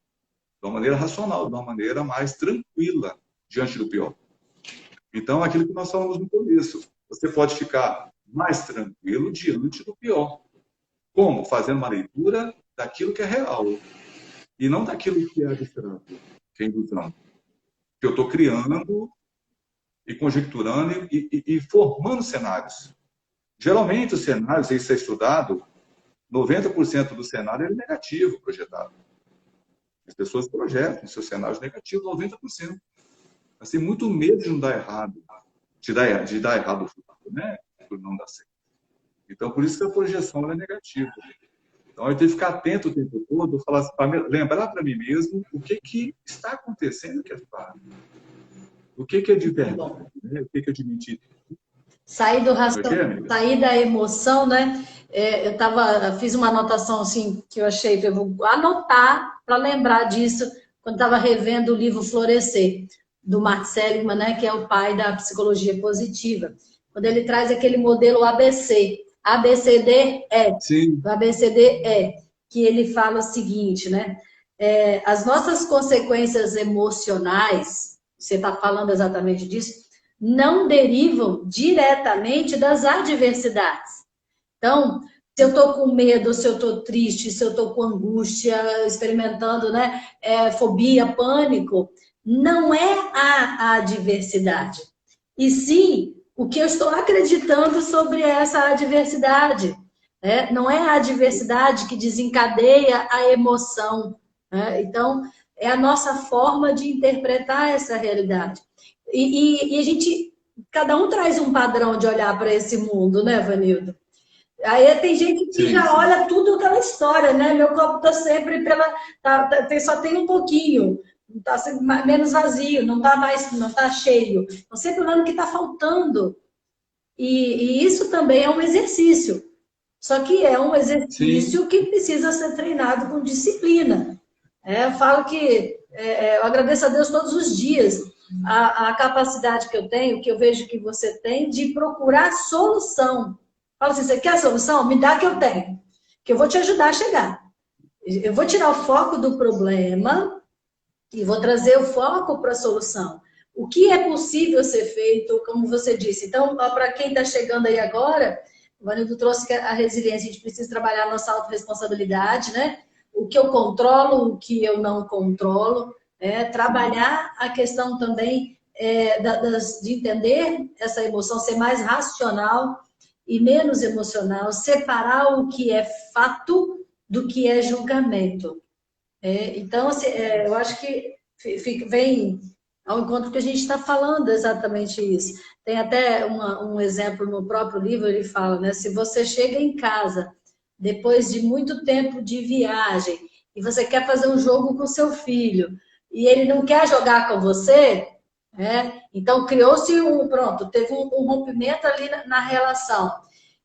uma maneira racional, de uma maneira mais tranquila diante do pior. Então, aquilo que nós falamos no começo, você pode ficar mais tranquilo diante do pior. Como? Fazendo uma leitura daquilo que é real e não daquilo que é abstrato, que é ilusão. Que eu estou criando e conjecturando e formando cenários. Geralmente, os cenários, isso é estudado, 90% do cenário é negativo projetado. As pessoas projetam seus cenários negativos, 90%. Assim, muito medo de não dar errado, de dar errado o futuro, né? Por não dar certo. Então, por isso que a projeção é negativa. Então, eu tenho que ficar atento o tempo todo, para lembrar para mim mesmo o que está acontecendo que é fato. O que é de verdade, né? O que é de mentira. Sair sair da emoção, né? Fiz uma anotação assim que eu achei, eu vou anotar para lembrar disso quando estava revendo o livro Florescer, do Mark Seligman, né? Que é o pai da psicologia positiva. Quando ele traz aquele modelo ABC, ABCDE, Sim. o ABCDE, que ele fala o seguinte, né? As nossas consequências emocionais, você está falando exatamente disso, não derivam diretamente das adversidades. Então, se eu estou com medo, se eu estou triste, se eu estou com angústia, experimentando, né, fobia, pânico, não é a adversidade. E sim, o que eu estou acreditando sobre essa adversidade. Não é a adversidade que desencadeia a emoção. Então, é a nossa forma de interpretar essa realidade. E a gente, cada um traz um padrão de olhar para esse mundo, né, Vanildo? Aí tem gente que já olha tudo aquela história, né? Meu copo está sempre só tem um pouquinho, está menos vazio, não está cheio. Estou sempre olhando o que está faltando. E isso também é um exercício. Só que é um exercício que precisa ser treinado com disciplina. Eu falo que eu agradeço a Deus todos os dias a capacidade que eu tenho, que eu vejo que você tem, de procurar solução. Fala assim, você quer a solução? Me dá que eu tenho, que eu vou te ajudar a chegar. Eu vou tirar o foco do problema e vou trazer o foco para a solução. O que é possível ser feito, como você disse. Então, para quem está chegando aí agora, o Vanildo trouxe que a resiliência, a gente precisa trabalhar a nossa autorresponsabilidade, né? O que eu controlo, o que eu não controlo. Trabalhar a questão também de entender essa emoção, ser mais racional e menos emocional, separar o que é fato do que é julgamento. Então, assim, eu acho que vem ao encontro que a gente está falando exatamente isso. Tem até um exemplo no próprio livro, ele fala, né? Se você chega em casa depois de muito tempo de viagem e você quer fazer um jogo com seu filho e ele não quer jogar com você, então criou-se teve um rompimento ali na relação.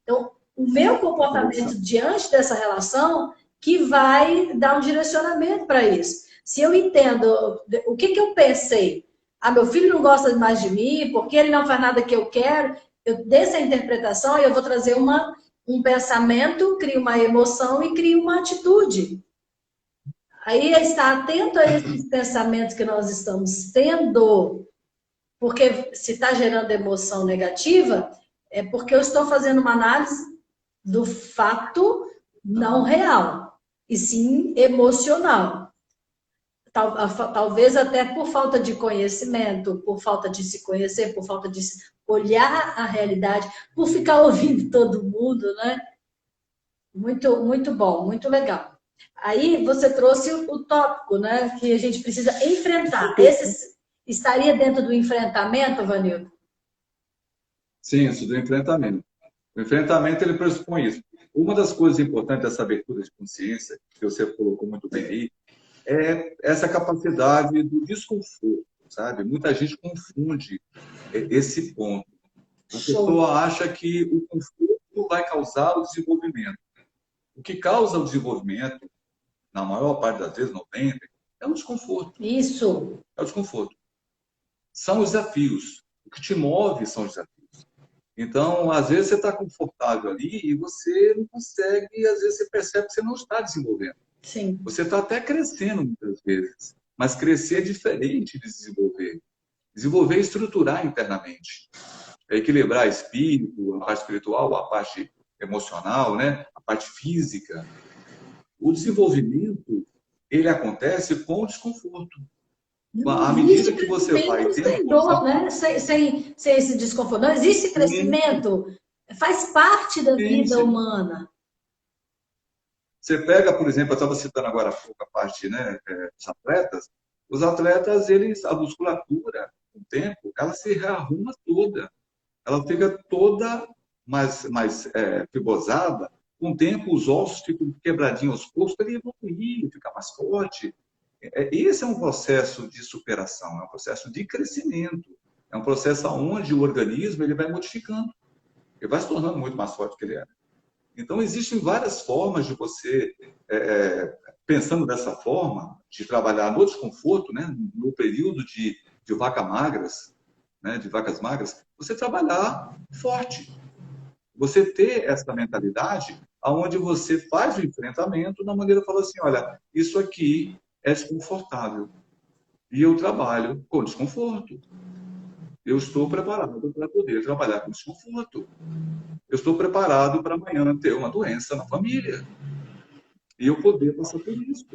Então, o meu comportamento diante dessa relação que vai dar um direcionamento para isso. Se eu entendo o que eu pensei, meu filho não gosta mais de mim, porque ele não faz nada que eu quero, eu dessa interpretação eu vou trazer um pensamento, crio uma emoção e crio uma atitude. Aí é estar atento a esses pensamentos que nós estamos tendo, porque se está gerando emoção negativa, é porque eu estou fazendo uma análise do fato não real, e sim emocional. Talvez até por falta de conhecimento, por falta de se conhecer, por falta de olhar a realidade, por ficar ouvindo todo mundo, né? Muito, muito bom, muito legal. Aí você trouxe o tópico, né, que a gente precisa enfrentar. Esse estaria dentro do enfrentamento, Vanildo? Sim, isso do enfrentamento. O enfrentamento, ele pressupõe isso. Uma das coisas importantes dessa abertura de consciência, que você colocou muito bem aí, é essa capacidade do desconforto, sabe? Muita gente confunde esse ponto. A pessoa acha que o conforto vai causar o desenvolvimento. O que causa o desenvolvimento, na maior parte das vezes, 90%, é o desconforto. Isso. É o desconforto. São os desafios. O que te move são os desafios. Então, às vezes você está confortável ali e você não consegue, às vezes você percebe que você não está desenvolvendo. Sim. Você está até crescendo muitas vezes, mas crescer é diferente de desenvolver. Desenvolver é estruturar internamente. É equilibrar espírito, a parte espiritual, a parte emocional, né? A parte física. O desenvolvimento, ele acontece com o desconforto. À medida que você vai tendo sem dor, né? Sem esse desconforto. Não existe crescimento. Faz parte da vida humana. Você pega, por exemplo, eu estava citando agora há pouco a parte, né, dos atletas. Os atletas, a musculatura, com o tempo, ela se rearruma toda. Ela fica toda mais fibrosada. Com o tempo, os ossos ficam quebradinhos aos poucos para ele evoluir, ficar mais forte. Esse é um processo de superação, é um processo de crescimento. É um processo onde o organismo ele vai modificando. Ele vai se tornando muito mais forte do que ele era. Então, existem várias formas de você, pensando dessa forma, de trabalhar no desconforto, né, no período de vacas magras, né, de vacas magras, você trabalhar forte. Você ter essa mentalidade onde você faz o enfrentamento da maneira de falar assim, olha, isso aqui é desconfortável. E eu trabalho com desconforto. Eu estou preparado para poder trabalhar com desconforto. Eu estou preparado para amanhã ter uma doença na família. E eu poder passar por isso.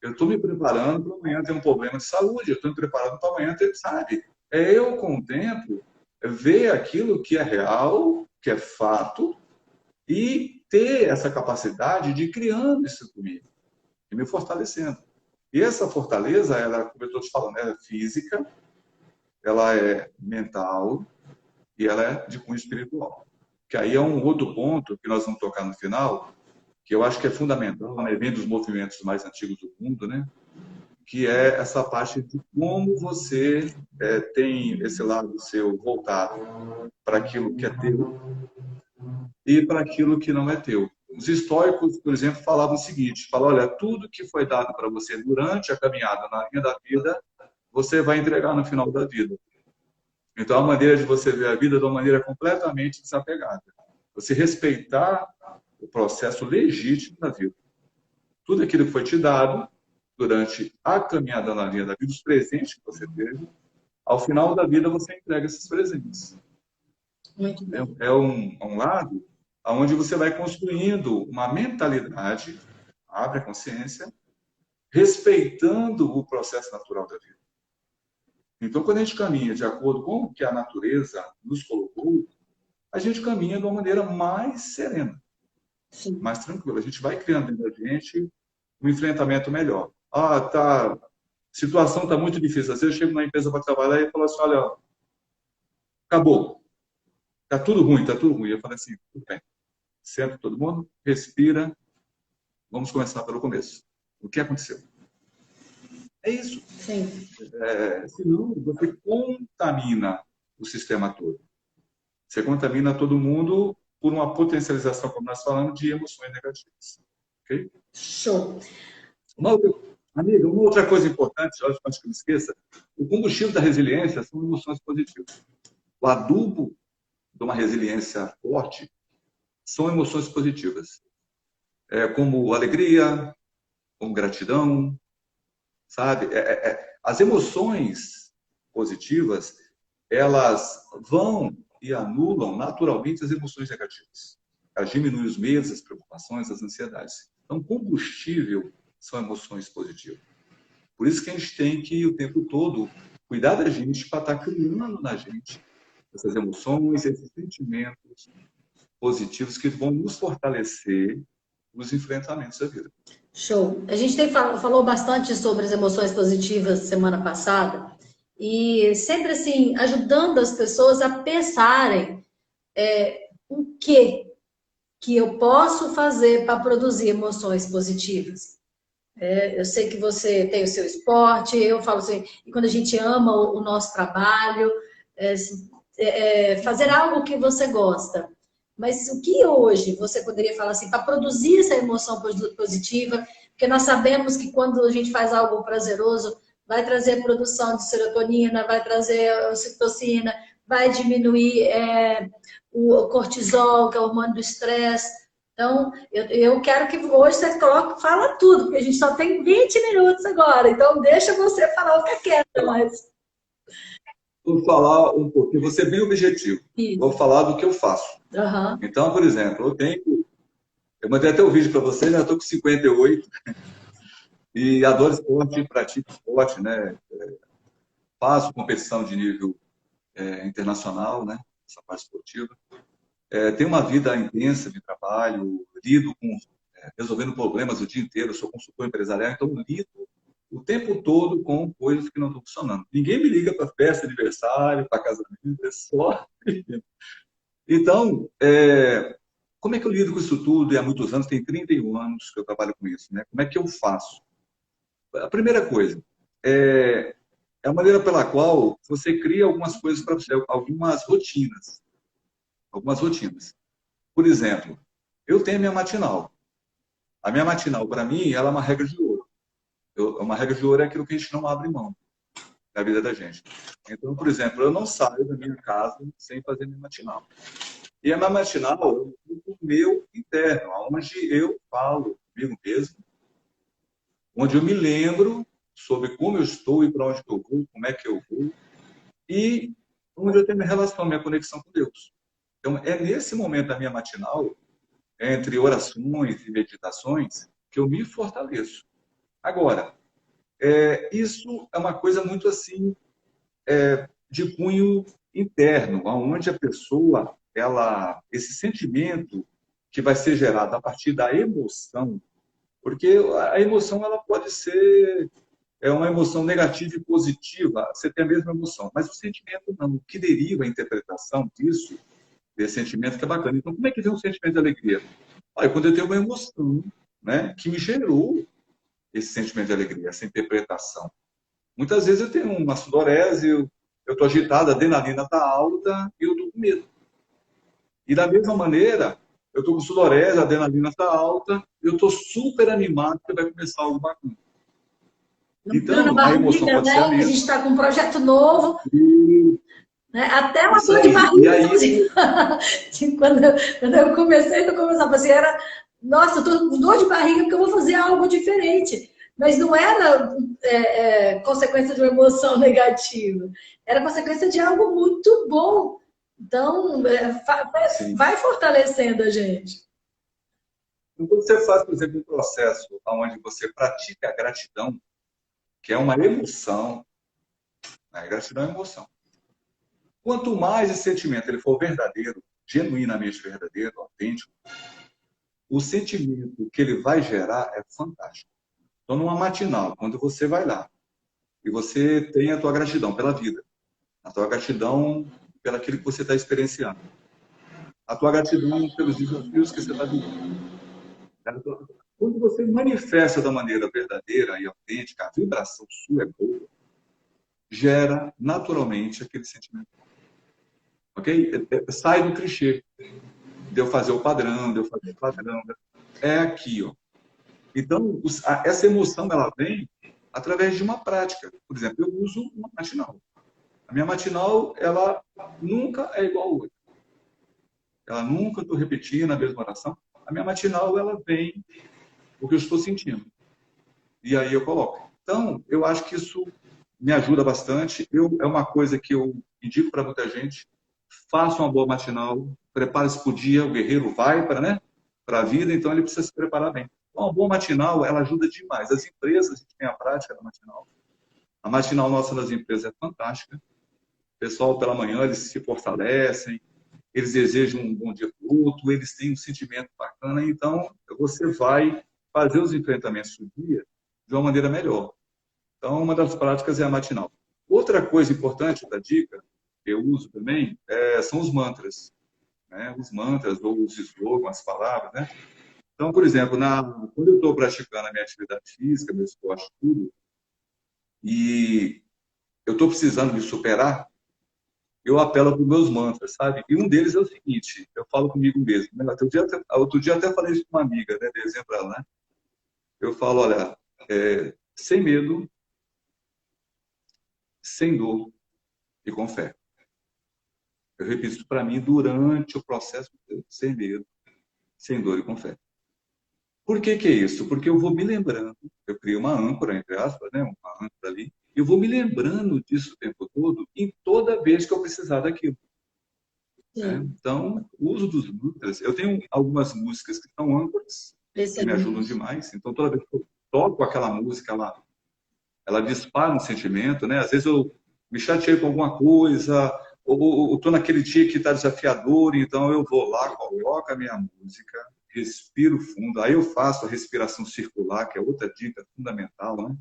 Eu estou me preparando para amanhã ter um problema de saúde. Eu estou me preparando para amanhã ter, sabe? É eu, com o tempo, ver aquilo que é real, que é fato, e ter essa capacidade de ir criando isso comigo. E me fortalecendo. E essa fortaleza, ela, como eu estou te falando, ela é física, ela é mental e ela é de cunho espiritual. Que aí é um outro ponto que nós vamos tocar no final, que eu acho que é fundamental, né? Vem dos movimentos mais antigos do mundo, né? Que é essa parte de como você tem esse lado seu voltado para aquilo que é teu e para aquilo que não é teu. Os estoicos, por exemplo, falavam o seguinte, falavam, olha, tudo que foi dado para você durante a caminhada na linha da vida, você vai entregar no final da vida. Então, a maneira de você ver a vida é de uma maneira completamente desapegada. Você respeitar o processo legítimo da vida. Tudo aquilo que foi te dado durante a caminhada na linha da vida, os presentes que você teve, ao final da vida você entrega esses presentes. Muito bem. É um lado onde você vai construindo uma mentalidade, abre a consciência, respeitando o processo natural da vida. Então, quando a gente caminha de acordo com o que a natureza nos colocou, a gente caminha de uma maneira mais serena, Sim. mais tranquila. A gente vai criando dentro da gente um enfrentamento melhor. A situação está muito difícil. Às vezes eu chego na empresa para trabalhar e falo assim, olha, acabou. Está tudo ruim, está tudo ruim. Eu falo assim, tudo bem. Senta todo mundo, respira. Vamos começar pelo começo. O que aconteceu? É isso. Sim. Senão, você contamina o sistema todo. Você contamina todo mundo por uma potencialização, como nós falamos, de emoções negativas. Ok? Show. Uma Amiga, uma outra coisa importante, antes que eu me esqueça, o combustível da resiliência são emoções positivas. O adubo de uma resiliência forte são emoções positivas, como alegria, como gratidão, sabe? As emoções positivas, elas vão e anulam naturalmente as emoções negativas. Elas diminuem os medos, as preocupações, as ansiedades. Então, combustível são emoções positivas. Por isso que a gente tem que, o tempo todo, cuidar da gente para estar criando na gente essas emoções, esses sentimentos positivos que vão nos fortalecer nos enfrentamentos da vida. Show. A gente falou bastante sobre as emoções positivas semana passada e sempre assim, ajudando as pessoas a pensarem o que eu posso fazer para produzir emoções positivas. Eu sei que você tem o seu esporte, eu falo assim, e quando a gente ama o nosso trabalho, fazer algo que você gosta. Mas o que hoje você poderia falar assim, para produzir essa emoção positiva? Porque nós sabemos que quando a gente faz algo prazeroso, vai trazer produção de serotonina, vai trazer ocitocina, vai diminuir o cortisol, que é o hormônio do estresse. Então, eu quero que hoje você fala tudo, porque a gente só tem 20 minutos agora. Então, deixa você falar o que quer, mas... Vou falar um pouquinho, vou ser bem objetivo. Isso. Vou falar do que eu faço. Uhum. Então, por exemplo, eu mandei até o vídeo para você, né? Eu estou com 58 e adoro esporte, pratico esporte, né? Faço competição de nível internacional, né? Essa parte esportiva. Tenho uma vida intensa de trabalho, lido com resolvendo problemas o dia inteiro, eu sou consultor empresarial, então lido o tempo todo com coisas que não estão funcionando. Ninguém me liga para festa, aniversário, para casamento, é só. Então, como é que eu lido com isso tudo? E há muitos anos, tem 31 anos que eu trabalho com isso, né? Como é que eu faço? A primeira coisa é a maneira pela qual você cria algumas coisas para você, algumas rotinas. Algumas rotinas. Por exemplo, eu tenho a minha matinal. A minha matinal, para mim, ela é uma regra de ouro. Uma regra de ouro é aquilo que a gente não abre mão na vida da gente. Então, por exemplo, eu não saio da minha casa sem fazer minha matinal. E a minha matinal é o meu interno, onde eu falo comigo mesmo, onde eu me lembro sobre como eu estou e para onde eu vou, como é que eu vou, e onde eu tenho minha relação, minha conexão com Deus. Então, é nesse momento da minha matinal, entre orações e meditações, que eu me fortaleço. Agora, isso é uma coisa muito assim, de cunho interno, onde a pessoa, esse sentimento que vai ser gerado a partir da emoção, porque a emoção ela pode ser uma emoção negativa e positiva, você tem a mesma emoção, mas o sentimento não, o que deriva a interpretação disso, desse sentimento que é bacana. Então, como é que vem um sentimento de alegria? Quando eu tenho uma emoção, né, que me gerou esse sentimento de alegria, essa interpretação. Muitas vezes eu tenho uma sudorese, eu estou agitado, a adrenalina está alta e eu estou com medo. E da mesma maneira, eu estou com sudorese, a adrenalina está alta, eu estou super animado que vai começar algo bacana. Então, a emoção pode ser a mesma. A gente está com um projeto novo. Né? Até uma Isso dor de aí. barriga. E aí... quando eu comecei a conversar, assim, nossa, eu estou com dor de barriga porque eu vou fazer algo diferente. Mas não era consequência de uma emoção negativa. Era consequência de algo muito bom. Então, vai fortalecendo a gente. Então, quando você faz, por exemplo, um processo onde você pratica a gratidão, que é uma emoção, né? Gratidão é emoção. Quanto mais esse sentimento ele for verdadeiro, genuinamente verdadeiro, autêntico, o sentimento que ele vai gerar é fantástico. Então, numa matinal, quando você vai lá e você tem a tua gratidão pela vida, a tua gratidão pelaquilo que você está experienciando, a tua gratidão pelos desafios que você está vivendo. Quando você manifesta da maneira verdadeira e autêntica, a vibração sua é boa, gera naturalmente aquele sentimento. Ok? Sai do clichê de eu fazer o padrão, de eu fazer o padrão. É aqui, ó. Então, essa emoção, ela vem através de uma prática. Por exemplo, eu uso uma matinal. A minha matinal, ela nunca é igual a outra. Ela nunca estou repetindo a mesma oração. A minha matinal, ela vem o que eu estou sentindo. E aí eu coloco. Então, eu acho que isso me ajuda bastante. É uma coisa que eu indico para muita gente. Faça uma boa matinal, prepare-se para o dia, o guerreiro vai para a vida, então ele precisa se preparar bem. Então, uma boa matinal, ela ajuda demais. As empresas, a gente tem a prática da matinal. A matinal nossa das empresas é fantástica. O pessoal, pela manhã, eles se fortalecem, eles desejam um bom dia para o outro, eles têm um sentimento bacana, então você vai fazer os enfrentamentos do dia de uma maneira melhor. Então, uma das práticas é a matinal. Outra coisa importante da dica, que eu uso também, são os mantras. Né? Os mantras, ou os slogans, as palavras. Né? Então, por exemplo, quando eu estou praticando a minha atividade física, meu esporte, tudo, e eu estou precisando me superar, eu apelo para os meus mantras, sabe? E um deles é o seguinte, eu falo comigo mesmo. Né? Outro dia até falei isso com uma amiga, né? Desenho para ela, né? Eu falo, olha, sem medo, sem dor e com fé. Eu repito isso para mim durante o processo, sem medo, sem dor e com fé. Por que que é isso? Porque eu vou me lembrando, eu crio uma âncora, entre aspas, né? Uma âncora ali, e eu vou me lembrando disso o tempo todo, em toda vez que eu precisar daquilo. Né? Então, o uso dos mantras, eu tenho algumas músicas que são âncoras, que me ajudam demais. Então, toda vez que eu toco aquela música, ela dispara um sentimento, né? Às vezes eu me chateei com alguma coisa, ou estou naquele dia que está desafiador, então eu vou lá, coloco a minha música, respiro fundo, aí eu faço a respiração circular, que é outra dica fundamental, né?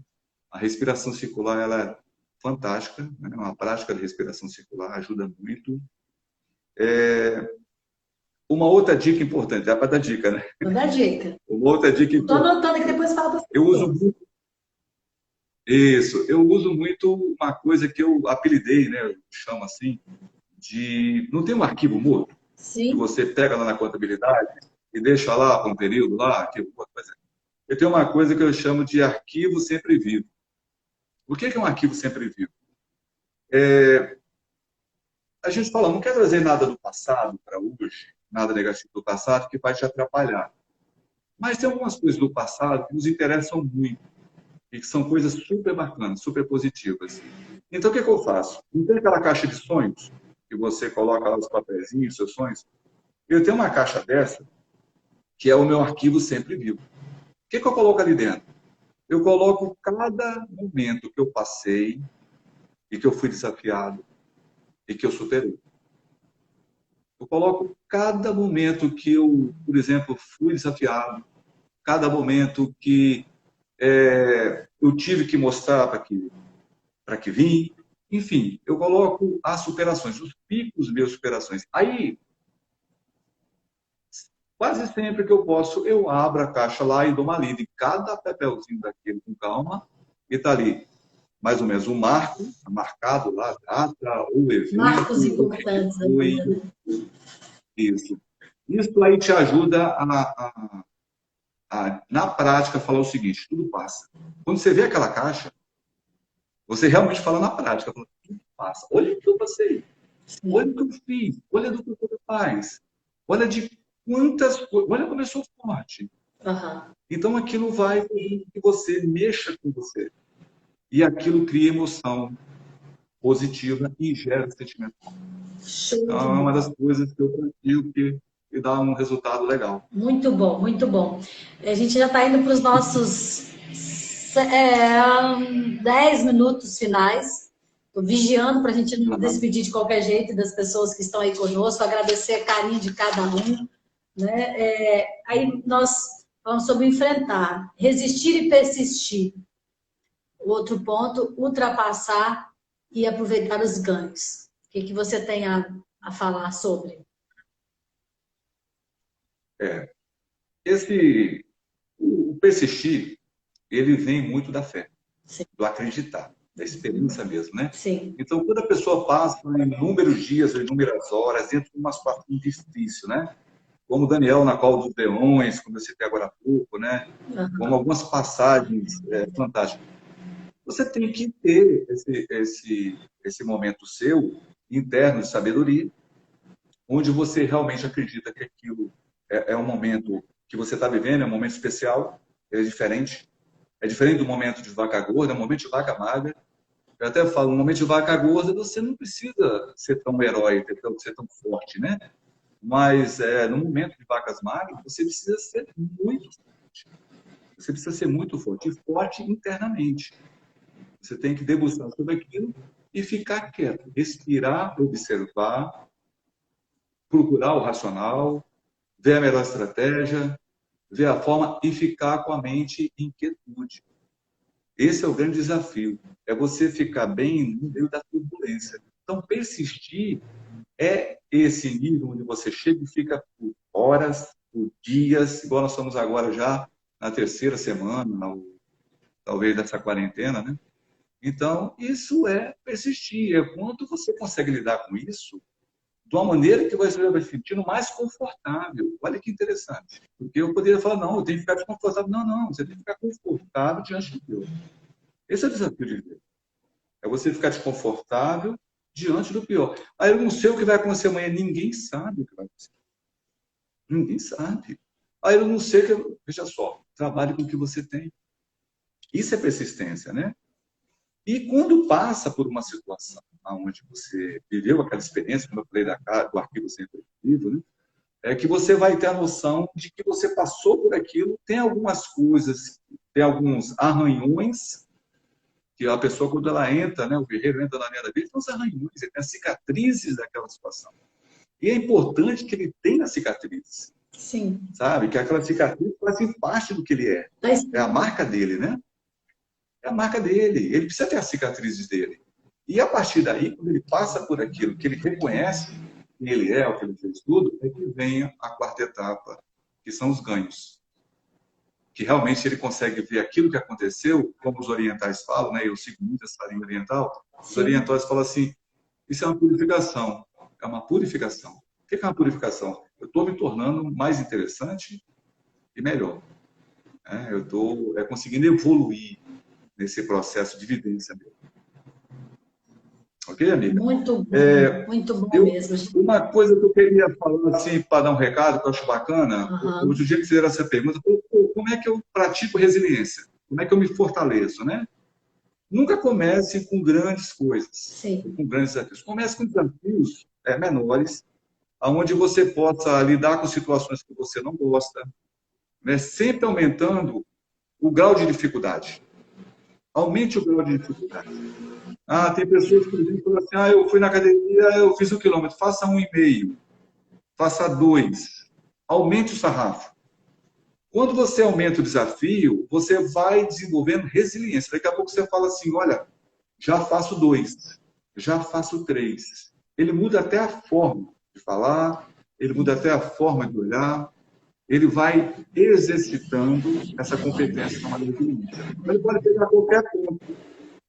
A respiração circular, ela é fantástica, né? Uma prática de respiração circular ajuda muito. Uma outra dica importante, é para dar dica, né? Vou dar dica. Uma outra dica Estou importante. anotando que depois fala para as Eu uso pessoas. muito isso, eu uso muito uma coisa que eu apelidei, né? Eu chamo assim, não tem um arquivo morto que Sim. você pega lá na contabilidade e deixa lá por um período lá, arquivo morto, por exemplo. Eu tenho uma coisa que eu chamo de arquivo sempre vivo. O que é um arquivo sempre vivo? A gente fala, não quer trazer nada do passado para hoje, nada negativo do passado que vai te atrapalhar. Mas tem algumas coisas do passado que nos interessam muito e que são coisas super bacanas, super positivas. Então, o que eu faço? Não tem aquela caixa de sonhos que você coloca lá os papeizinhos, seus sonhos? Eu tenho uma caixa dessa que é o meu arquivo sempre vivo. O que eu coloco ali dentro? Eu coloco cada momento que eu passei e que eu fui desafiado e que eu superei. Eu coloco cada momento que eu, por exemplo, fui desafiado, cada momento que eu tive que mostrar para que vim. Enfim, eu coloco as superações, os picos meus superações. Aí, quase sempre que eu posso, eu abro a caixa lá e dou uma lida em cada papelzinho daquele com calma, e está ali, mais ou menos, um marco, marcado lá, data, ou Marcos evento, o que importantes da foi, vida, né? isso. Isso aí te ajuda na prática, falar o seguinte, tudo passa. Quando você vê aquela caixa, você realmente fala na prática, fala, tudo passa. Olha o que eu passei, olha o que eu fiz, olha do que eu sou capaz, olha de quantas coisas, olha como eu sou forte. Uhum. Então aquilo vai fazer com que você mexa com você. E aquilo cria emoção positiva e gera sentimento. Show Então de é uma das bola. coisas que eu pratico que dá um resultado legal. Muito bom, muito bom. A gente já está indo para os nossos 10 minutos finais. Estou vigiando para a gente não Uhum. despedir de qualquer jeito das pessoas que estão aí conosco, agradecer a carinho de cada um. Né? Aí nós falamos sobre enfrentar, resistir e persistir. Outro ponto, ultrapassar e aproveitar os ganhos. O que você tem a falar sobre? É. O persistir, ele vem muito da fé, Sim. do acreditar, da experiência mesmo, né? Sim. Então, quando a pessoa passa inúmeros dias, inúmeras horas dentro de uma situação difícil, né? como Daniel na Cova dos Leões, como eu citei agora há pouco, né? Como algumas passagens fantásticas. Você tem que ter esse momento seu, interno de sabedoria, onde você realmente acredita que aquilo é um momento que você está vivendo, é um momento especial, é diferente. É diferente do momento de vaca gorda, é um momento de vaca magra. Eu até falo, no momento de vaca gorda, você não precisa ser tão herói, ser tão forte, né? Mas no momento de vacas magras, você precisa ser muito forte. Você precisa ser muito forte, e forte internamente. Você tem que debruçar sobre aquilo e ficar quieto, respirar, observar, procurar o racional, ver a melhor estratégia, ver a forma e ficar com a mente em quietude. Esse é o grande desafio, é você ficar bem no meio da turbulência. Então, persistir é esse nível onde você chega e fica por horas, por dias, igual nós estamos agora já na terceira semana, talvez dessa quarentena, né? Então, isso é persistir, é quanto você consegue lidar com isso de uma maneira que você vai se sentindo mais confortável. Olha que interessante. Porque eu poderia falar, não, eu tenho que ficar desconfortável. Não, não, você tem que ficar confortável diante de Deus. Esse é o desafio de Deus. É você ficar desconfortável diante do pior. Aí eu não sei o que vai acontecer amanhã. Ninguém sabe o que vai acontecer. Ninguém sabe. Aí eu não sei o que... Veja só, trabalhe com o que você tem. Isso é persistência, né? E quando passa por uma situação onde você viveu aquela experiência, como eu falei do arquivo sem livro, né? É que você vai ter a noção de que você passou por aquilo, tem algumas coisas, tem alguns arranhões, que a pessoa, quando ela entra, né, o guerreiro entra na linha da vida, tem os arranhões, ele tem as cicatrizes daquela situação. E é importante que ele tenha cicatrizes. Sim. Sabe? Que aquela cicatriz fazem parte do que ele é. É a marca dele, né? É a marca dele. Ele precisa ter as cicatrizes dele. E a partir daí, quando ele passa por aquilo que ele reconhece, que ele é, o que ele fez tudo, é que vem a quarta etapa, que são os ganhos. Que realmente ele consegue ver aquilo que aconteceu, como os orientais falam, né? Eu sigo muito essa linha oriental. Os orientais falam assim, isso é uma purificação. É uma purificação. O que é uma purificação? Eu estou me tornando mais interessante e melhor. Eu estou conseguindo evoluir nesse processo de vivência mesmo. Ok, amiga? Muito bom mesmo. Uma coisa que eu queria falar, assim, para dar um recado, que eu acho bacana, outro dia que fizeram essa pergunta, como é que eu pratico resiliência? Como é que eu me fortaleço, né? Nunca comece com grandes coisas, Sim. com grandes desafios. Comece com desafios menores, onde você possa lidar com situações que você não gosta, né? Sempre aumentando o grau de dificuldade. Aumente o grau de dificuldade. Tem pessoas que dizem assim, eu fui na academia, eu fiz 1 quilômetro, faça 1,5, faça 2. Aumente o sarrafo. Quando você aumenta o desafio, você vai desenvolvendo resiliência. Daqui a pouco você fala assim, olha, já faço 2, já faço 3. Ele muda até a forma de falar, ele muda até a forma de olhar, ele vai exercitando essa competência chamada resiliência. Ele pode pegar qualquer ponto,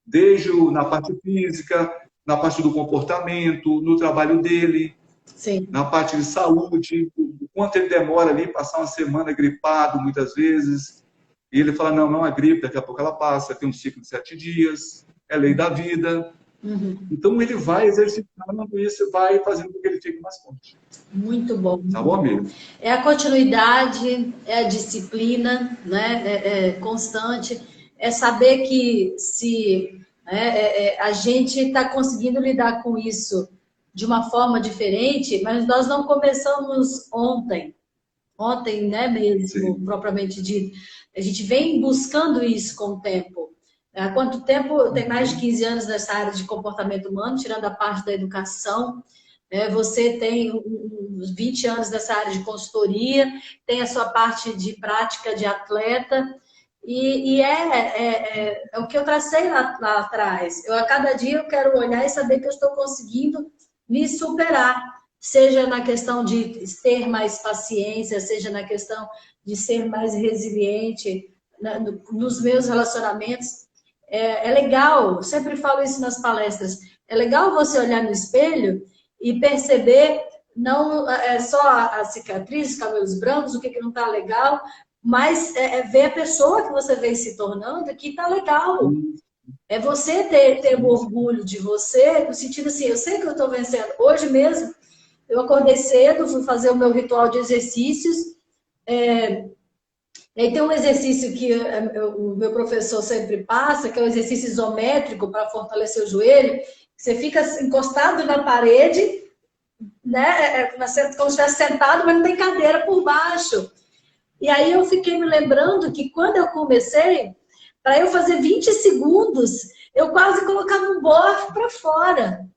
desde na parte física, na parte do comportamento, no trabalho dele, sim, na parte de saúde, o quanto ele demora ali, passar uma semana gripado muitas vezes, e ele fala, não é gripe, daqui a pouco ela passa, tem um ciclo de 7 dias, é lei da vida. Então ele vai exercitando isso, vai fazendo com que ele fique mais forte. Muito bom. Tá bom, amigo? É a continuidade, é a disciplina, né? É constante, é saber que se a gente está conseguindo lidar com isso de uma forma diferente, mas nós não começamos ontem, né, mesmo, Sim. propriamente dito. A gente vem buscando isso com o tempo. Há quanto tempo? Tem mais de 15 anos nessa área de comportamento humano, tirando a parte da educação. Você tem uns 20 anos nessa área de consultoria, tem a sua parte de prática de atleta, e é o que eu tracei lá atrás. A cada dia eu quero olhar e saber que eu estou conseguindo me superar, seja na questão de ter mais paciência, seja na questão de ser mais resiliente nos meus relacionamentos. É legal, sempre falo isso nas palestras, é legal você olhar no espelho e perceber não é só a cicatriz, os cabelos brancos, o que, que não está legal, mas ver a pessoa que você vem se tornando que está legal. É você ter o orgulho de você, no sentido assim, eu sei que eu estou vencendo. Hoje mesmo, eu acordei cedo, fui fazer o meu ritual de exercícios. E aí tem um exercício que o meu professor sempre passa, que é o exercício isométrico para fortalecer o joelho. Você fica encostado na parede, né? Como se estivesse sentado, mas não tem cadeira por baixo. E aí eu fiquei me lembrando que quando eu comecei, para eu fazer 20 segundos, eu quase colocava um bofe para fora.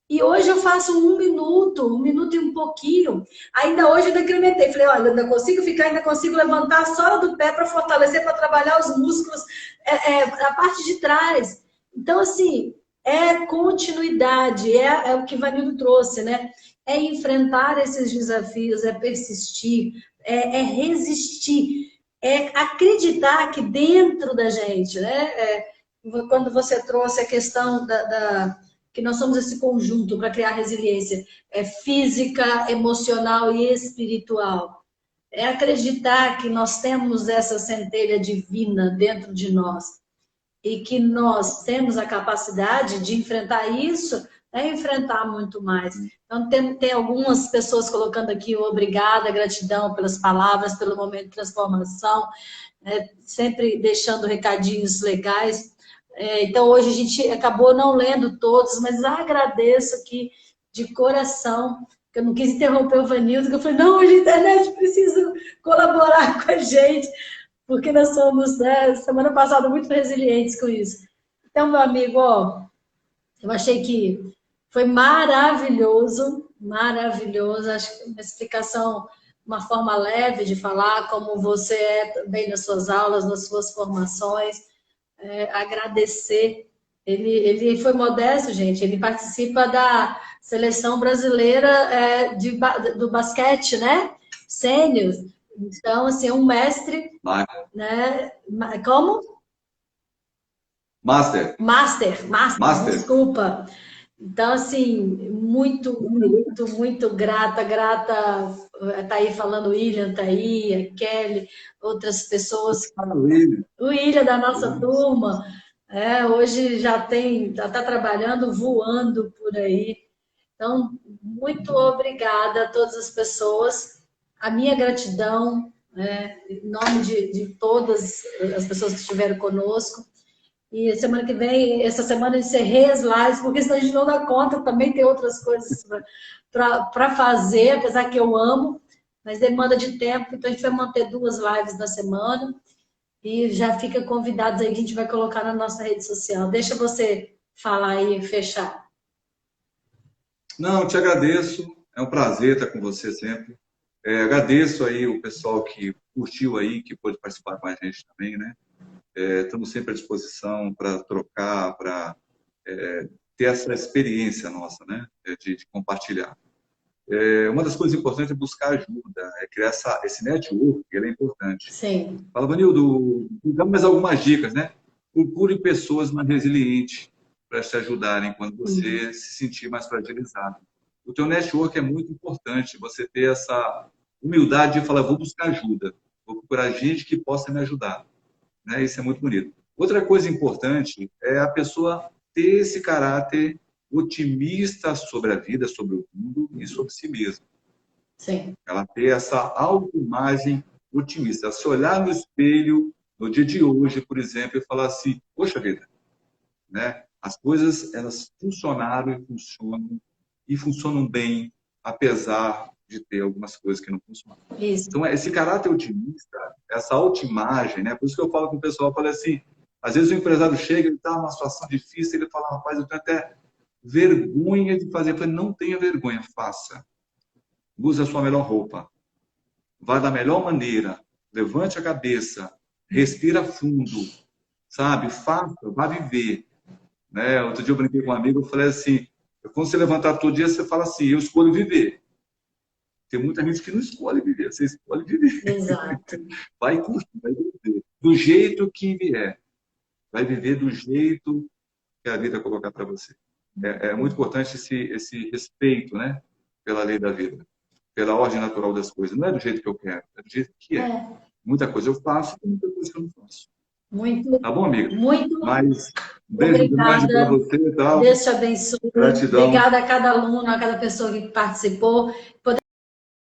E hoje eu faço 1 minuto e um pouquinho. Ainda hoje eu decrementei. Falei, olha, ainda consigo ficar, ainda consigo levantar a sola do pé para fortalecer, para trabalhar os músculos, a parte de trás. Então, assim, é continuidade, é o que Vanildo trouxe, né? É enfrentar esses desafios, é persistir, é resistir, é acreditar que dentro da gente, né? Quando você trouxe a questão que nós somos esse conjunto para criar resiliência física, emocional e espiritual. É acreditar que nós temos essa centelha divina dentro de nós e que nós temos a capacidade de enfrentar isso, enfrentar muito mais. Então, tem algumas pessoas colocando aqui o obrigada, gratidão pelas palavras, pelo momento de transformação, sempre deixando recadinhos legais. Então, hoje a gente acabou não lendo todos, mas agradeço aqui de coração, que eu não quis interromper o Vanildo, que eu falei, não, hoje a internet precisa colaborar com a gente, porque nós somos, né, semana passada, muito resilientes com isso. Então, meu amigo, ó, eu achei que foi maravilhoso, maravilhoso, acho que uma explicação, uma forma leve de falar, como você é também nas suas aulas, nas suas formações, agradecer. Ele foi modesto, gente. Ele participa da seleção brasileira do basquete, né? Sênior. Então, assim, um mestre, né? Como? Master. Master, desculpa. Então, assim, muito, muito, muito grata, tá aí falando o William, tá aí, a Kelly, outras pessoas. O William da nossa turma, hoje já está trabalhando, voando por aí. Então, muito obrigada a todas as pessoas. A minha gratidão, em nome de todas as pessoas que estiveram conosco. E semana que vem, essa semana eu encerrei as lives, porque senão a gente não dá conta, também tem outras coisas para fazer, apesar que eu amo, mas demanda de tempo, então a gente vai manter 2 lives na semana e já fica convidados aí que a gente vai colocar na nossa rede social. Deixa você falar aí e fechar. Não, te agradeço, é um prazer estar com você sempre. Agradeço aí o pessoal que curtiu aí, que pôde participar com a gente também, né? Estamos sempre à disposição para trocar, para ter essa experiência nossa, né? De compartilhar. Uma das coisas importantes é buscar ajuda, criar esse network, ele é importante. Sim. Fala, Vanildo, dá mais algumas dicas, né? Procure pessoas mais resilientes para te ajudarem quando você se sentir mais fragilizado. O teu network é muito importante, você ter essa humildade de falar, vou buscar ajuda, vou procurar gente que possa me ajudar. Né? Isso é muito bonito. Outra coisa importante é a pessoa ter esse caráter otimista sobre a vida, sobre o mundo e sobre si mesma. Sim. Ela ter essa autoimagem otimista. Se olhar no espelho no dia de hoje, por exemplo, e falar assim, poxa vida, né? As coisas elas funcionaram e funcionam bem, apesar de ter algumas coisas que não funcionam. Isso. Então, esse caráter otimista, essa autoimagem, né? Por isso que eu falo com o pessoal, eu falo assim, às vezes o empresário chega, ele está numa situação difícil, ele fala, rapaz, eu tenho até vergonha de fazer. Eu falei, não tenha vergonha, faça. Use a sua melhor roupa. Vá da melhor maneira. Levante a cabeça. Respira fundo. Sabe? Faça, vá viver. Né? Outro dia eu brinquei com um amigo, eu falei assim, quando você levantar todo dia, você fala assim, eu escolho viver. Tem muita gente que não escolhe viver, você escolhe viver. Exato. Vai curtir, vai viver. Do jeito que vier. Vai viver do jeito que a vida colocar para você. É muito importante esse respeito, né? pela lei da vida, pela ordem natural das coisas. Não é do jeito que eu quero, é do jeito que é. Muita coisa eu faço e muita coisa eu não faço. Muito, Tá bom, amiga? muito Mas um beijo grande para obrigada. você e tal. Deus te abençoe. Gratidão. Obrigada a cada aluno, a cada pessoa que participou.